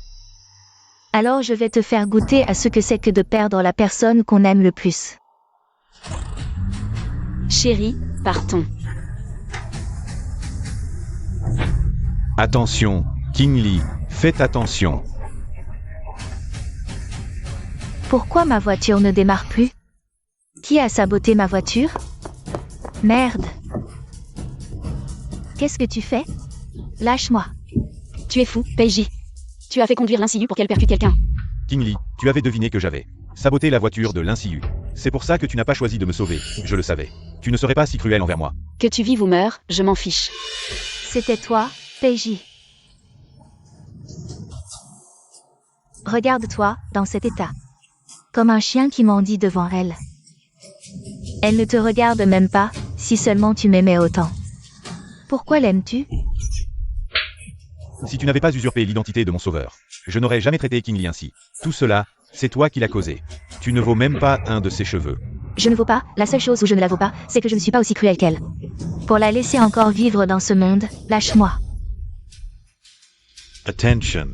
C: Alors je vais te faire goûter à ce que c'est que de perdre la personne qu'on aime le plus.
A: Chérie, partons.
D: Attention, Kingly, faites attention.
C: Pourquoi ma voiture ne démarre plus? Qui a saboté ma voiture? Merde. Qu'est-ce que tu fais? Lâche-moi.
A: Tu es fou, Peiji. Tu as fait conduire l'INCIU pour qu'elle percute quelqu'un.
D: Kingly, tu avais deviné que j'avais saboté la voiture de l'INCIU. C'est pour ça que tu n'as pas choisi de me sauver, je le savais. Tu ne serais pas si cruel envers moi.
A: Que tu vives ou meurs, je m'en fiche.
C: C'était toi, Peiji. Regarde-toi, dans cet état. Comme un chien qui mendie devant elle. Elle ne te regarde même pas, si seulement tu m'aimais autant. Pourquoi l'aimes-tu?
D: Si tu n'avais pas usurpé l'identité de mon sauveur, je n'aurais jamais traité Kingly ainsi. Tout cela, c'est toi qui l'as causé. Tu ne vaux même pas un de ses cheveux.
C: Je ne vaux pas, la seule chose où je ne la vaux pas, c'est que je ne suis pas aussi cruelle qu'elle. Pour la laisser encore vivre dans ce monde, lâche-moi.
E: Attention.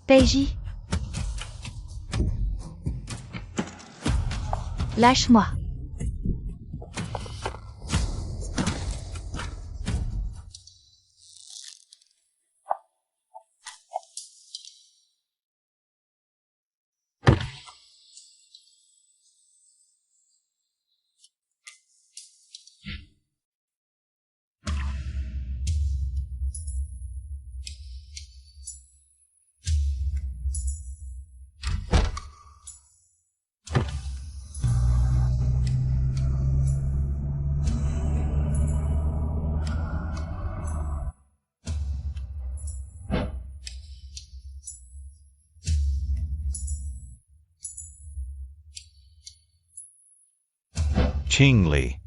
C: Peiji. Lâche-moi.
E: Kingly.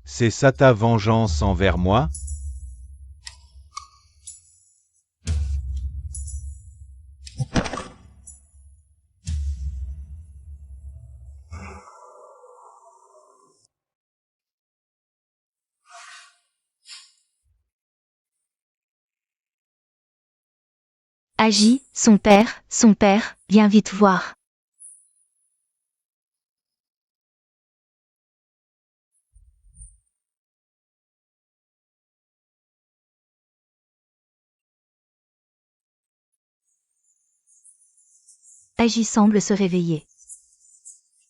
D: C'est ça ta vengeance envers moi?
C: Agis, son père, viens vite voir. Agis semble se réveiller.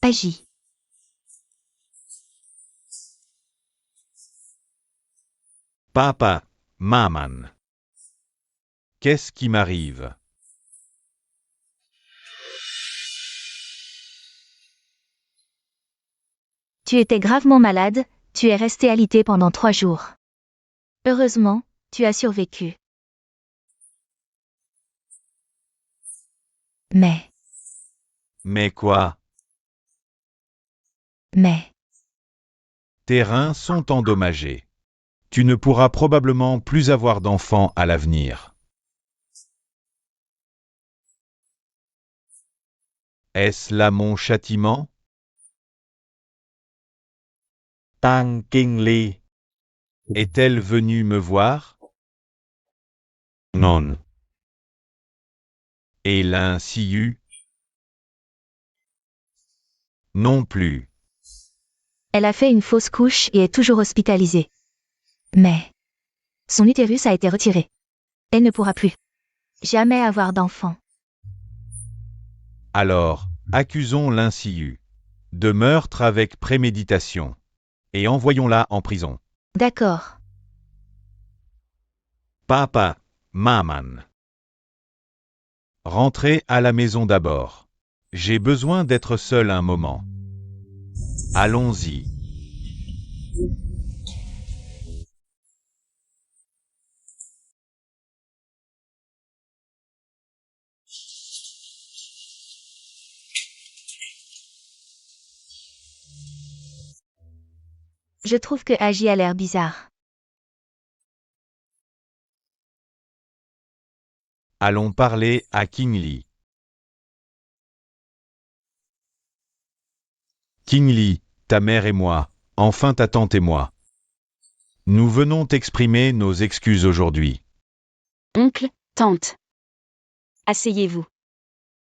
C: Agis.
D: Papa, maman. Qu'est-ce qui m'arrive?
C: Tu étais gravement malade, tu es resté alité pendant 3 jours. Heureusement, tu as survécu. Mais,
D: Mais quoi? Tes reins sont endommagés. Tu ne pourras probablement plus avoir d'enfants à l'avenir. Est-ce là mon châtiment?
E: Tang Kingly.
D: Est-elle venue me voir?
E: Non.
D: Et l'Insiu? Non plus.
C: elle a fait une fausse couche et est toujours hospitalisée. Mais, son utérus a été retiré. Elle ne pourra plus jamais avoir d'enfant.
D: Alors, accusons l'Insiu de meurtre avec préméditation et envoyons-la en prison.
C: D'accord.
D: Papa, maman. Rentrez à la maison d'abord. J'ai besoin d'être seul un moment. Allons-y.
C: Je trouve que Agi a l'air bizarre.
D: Allons parler à Kingly. Kingly, ta mère et moi, enfin ta tante et moi. Nous venons t'exprimer nos excuses aujourd'hui.
A: Oncle, tante. Asseyez-vous.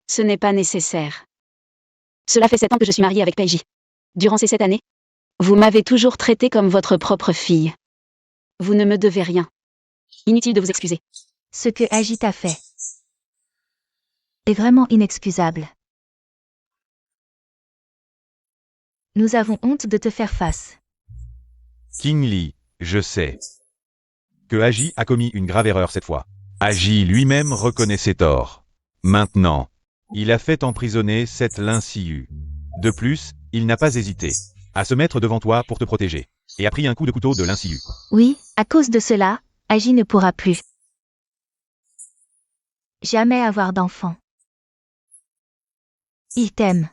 A: Ce n'est pas nécessaire. Cela fait 7 ans que je suis mariée avec Peiji. Durant ces 7 années, vous m'avez toujours traitée comme votre propre fille. Vous ne me devez rien. Inutile de vous excuser.
C: Ce que Agi t'a fait est vraiment inexcusable. Nous avons honte de te faire face.
D: Kingly, je sais que Agi a commis une grave erreur cette fois. Agi lui-même reconnaît ses torts. Maintenant, il a fait emprisonner cette Linsiu. De plus, il n'a pas hésité à se mettre devant toi pour te protéger et a pris un coup de couteau de Linsiu.
C: Oui, à cause de cela, Agi ne pourra plus jamais avoir d'enfant. Il t'aime.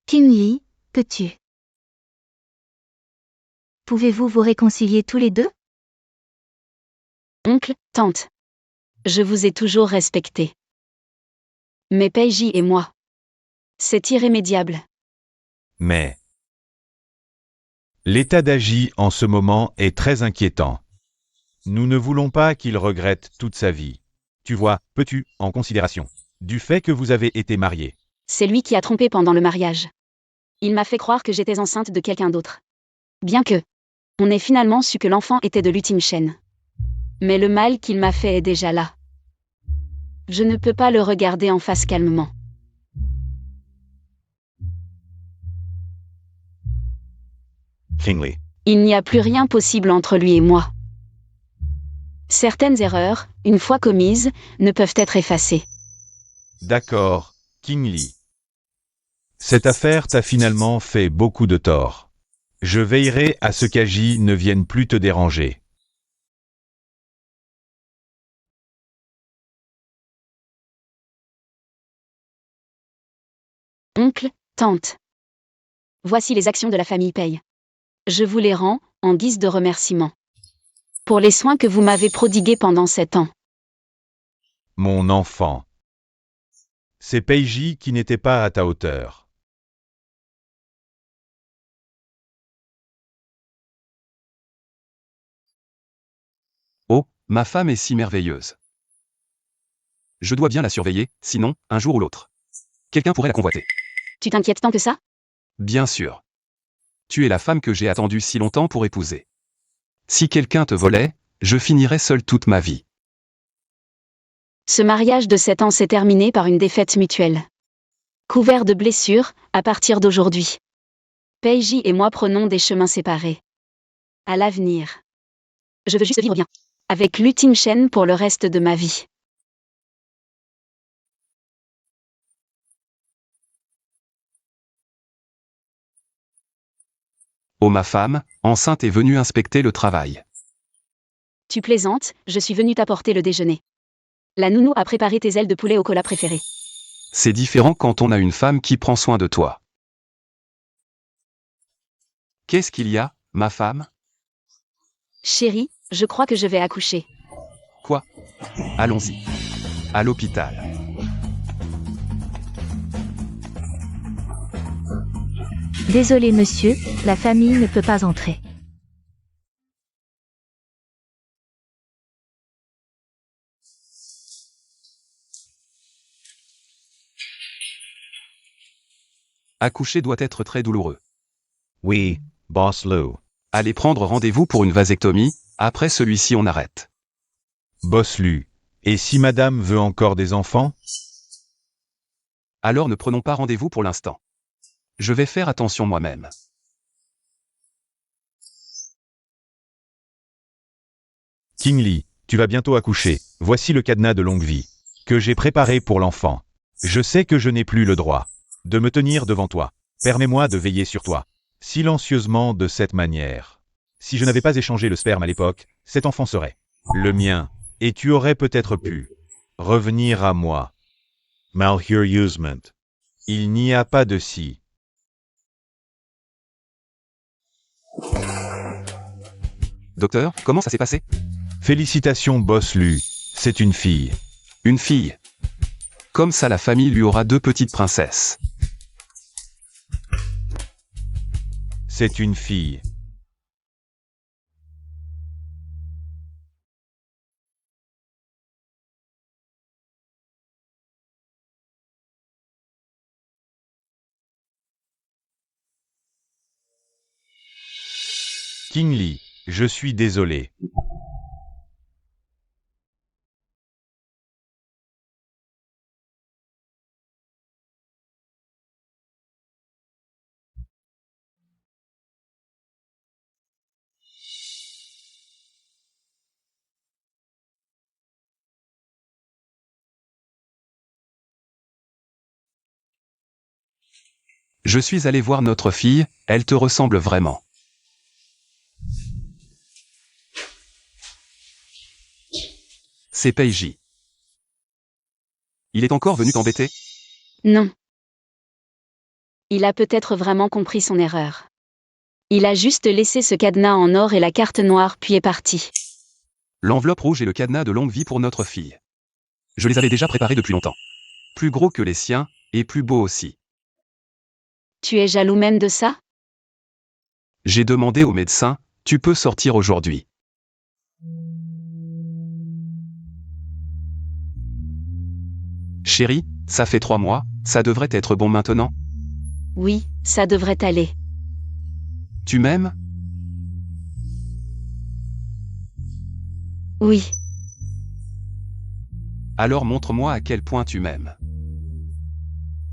C: Kingly, peux-tu? Pouvez-vous vous réconcilier tous les deux?
A: Oncle, tante. Je vous ai toujours respecté. Mais Peiji et moi. C'est irrémédiable.
D: Mais l'état d'Agi en ce moment est très inquiétant. Nous ne voulons pas qu'il regrette toute sa vie. Tu vois, peux-tu, en considération du fait que vous avez été mariés,
A: C'est lui qui a trompé pendant le mariage. Il m'a fait croire que j'étais enceinte de quelqu'un d'autre. Bien que, on ait finalement su que l'enfant était de l'ultime chaîne. Mais le mal qu'il m'a fait est déjà là. Je ne peux pas le regarder en face calmement.
E: Kingly.
A: Il n'y a plus rien possible entre lui et moi. Certaines erreurs, une fois commises, ne peuvent être effacées.
D: D'accord, Kingly. Cette affaire t'a finalement fait beaucoup de tort. Je veillerai à ce qu'Agi ne vienne plus te déranger.
A: Oncle, tante. Voici les actions de la famille Paye. Je vous les rends, en guise de remerciement. Pour les soins que vous m'avez prodigués pendant 7 ans.
D: Mon enfant. C'est Peiji qui n'était pas à ta hauteur.
B: Oh, ma femme est si merveilleuse. Je dois bien la surveiller, sinon, un jour ou l'autre, quelqu'un pourrait la convoiter.
A: Tu t'inquiètes tant que ça?
B: Bien sûr. Tu es la femme que j'ai attendue si longtemps pour épouser. Si quelqu'un te volait, je finirais seul toute ma vie.
A: Ce mariage de 7 ans s'est terminé par une défaite mutuelle. Couvert de blessures, à partir d'aujourd'hui. Peiji et moi prenons des chemins séparés. À l'avenir. Je veux juste vivre bien. Avec Lu Ting-shen pour le reste de ma vie.
B: Oh ma femme, enceinte est venue inspecter le travail.
A: Tu plaisantes, je suis venue t'apporter le déjeuner. La nounou a préparé tes ailes de poulet au cola préférées.
B: C'est différent quand on a une femme qui prend soin de toi. Qu'est-ce qu'il y a, ma femme?
A: Chérie, je crois que je vais accoucher.
B: Quoi? Allons-y. À l'hôpital.
C: Désolé monsieur, la famille ne peut pas entrer.
B: Accoucher doit être très douloureux.
D: Oui, Boss Lu.
B: Allez prendre rendez-vous pour une vasectomie, après celui-ci on arrête.
D: Boss Lu. Et si madame veut encore des enfants?
B: Alors ne prenons pas rendez-vous pour l'instant. Je vais faire attention moi-même.
D: King Lee, tu vas bientôt accoucher. Voici le cadenas de longue vie que j'ai préparé pour l'enfant. Je sais que je n'ai plus le droit de me tenir devant toi. Permets-moi de veiller sur toi, silencieusement de cette manière. Si je n'avais pas échangé le sperme à l'époque, cet enfant serait le mien, et tu aurais peut-être pu revenir à moi. Malheureusement, il n'y a pas de si.
B: Docteur, comment ça s'est passé?
D: Félicitations Boss Lu, c'est une fille.
B: Une fille. Comme ça la famille lui aura 2 petites princesses.
D: C'est une fille. King Lee, je suis désolé.
B: Je suis allé voir notre fille, elle te ressemble vraiment. C'est Peiji. Il est encore venu t'embêter?
A: Non. Il a peut-être vraiment compris son erreur. Il a juste laissé ce cadenas en or et la carte noire puis est parti.
B: L'enveloppe rouge et le cadenas de longue vie pour notre fille. Je les avais déjà préparés depuis longtemps. Plus gros que les siens, et plus beaux aussi.
A: Tu es jaloux même de ça?
B: J'ai demandé au médecin, tu peux sortir aujourd'hui. Chérie, ça fait 3 mois, ça devrait être bon maintenant?
A: Oui, ça devrait aller.
B: Tu m'aimes?
A: Oui.
B: Alors montre-moi à quel point tu m'aimes.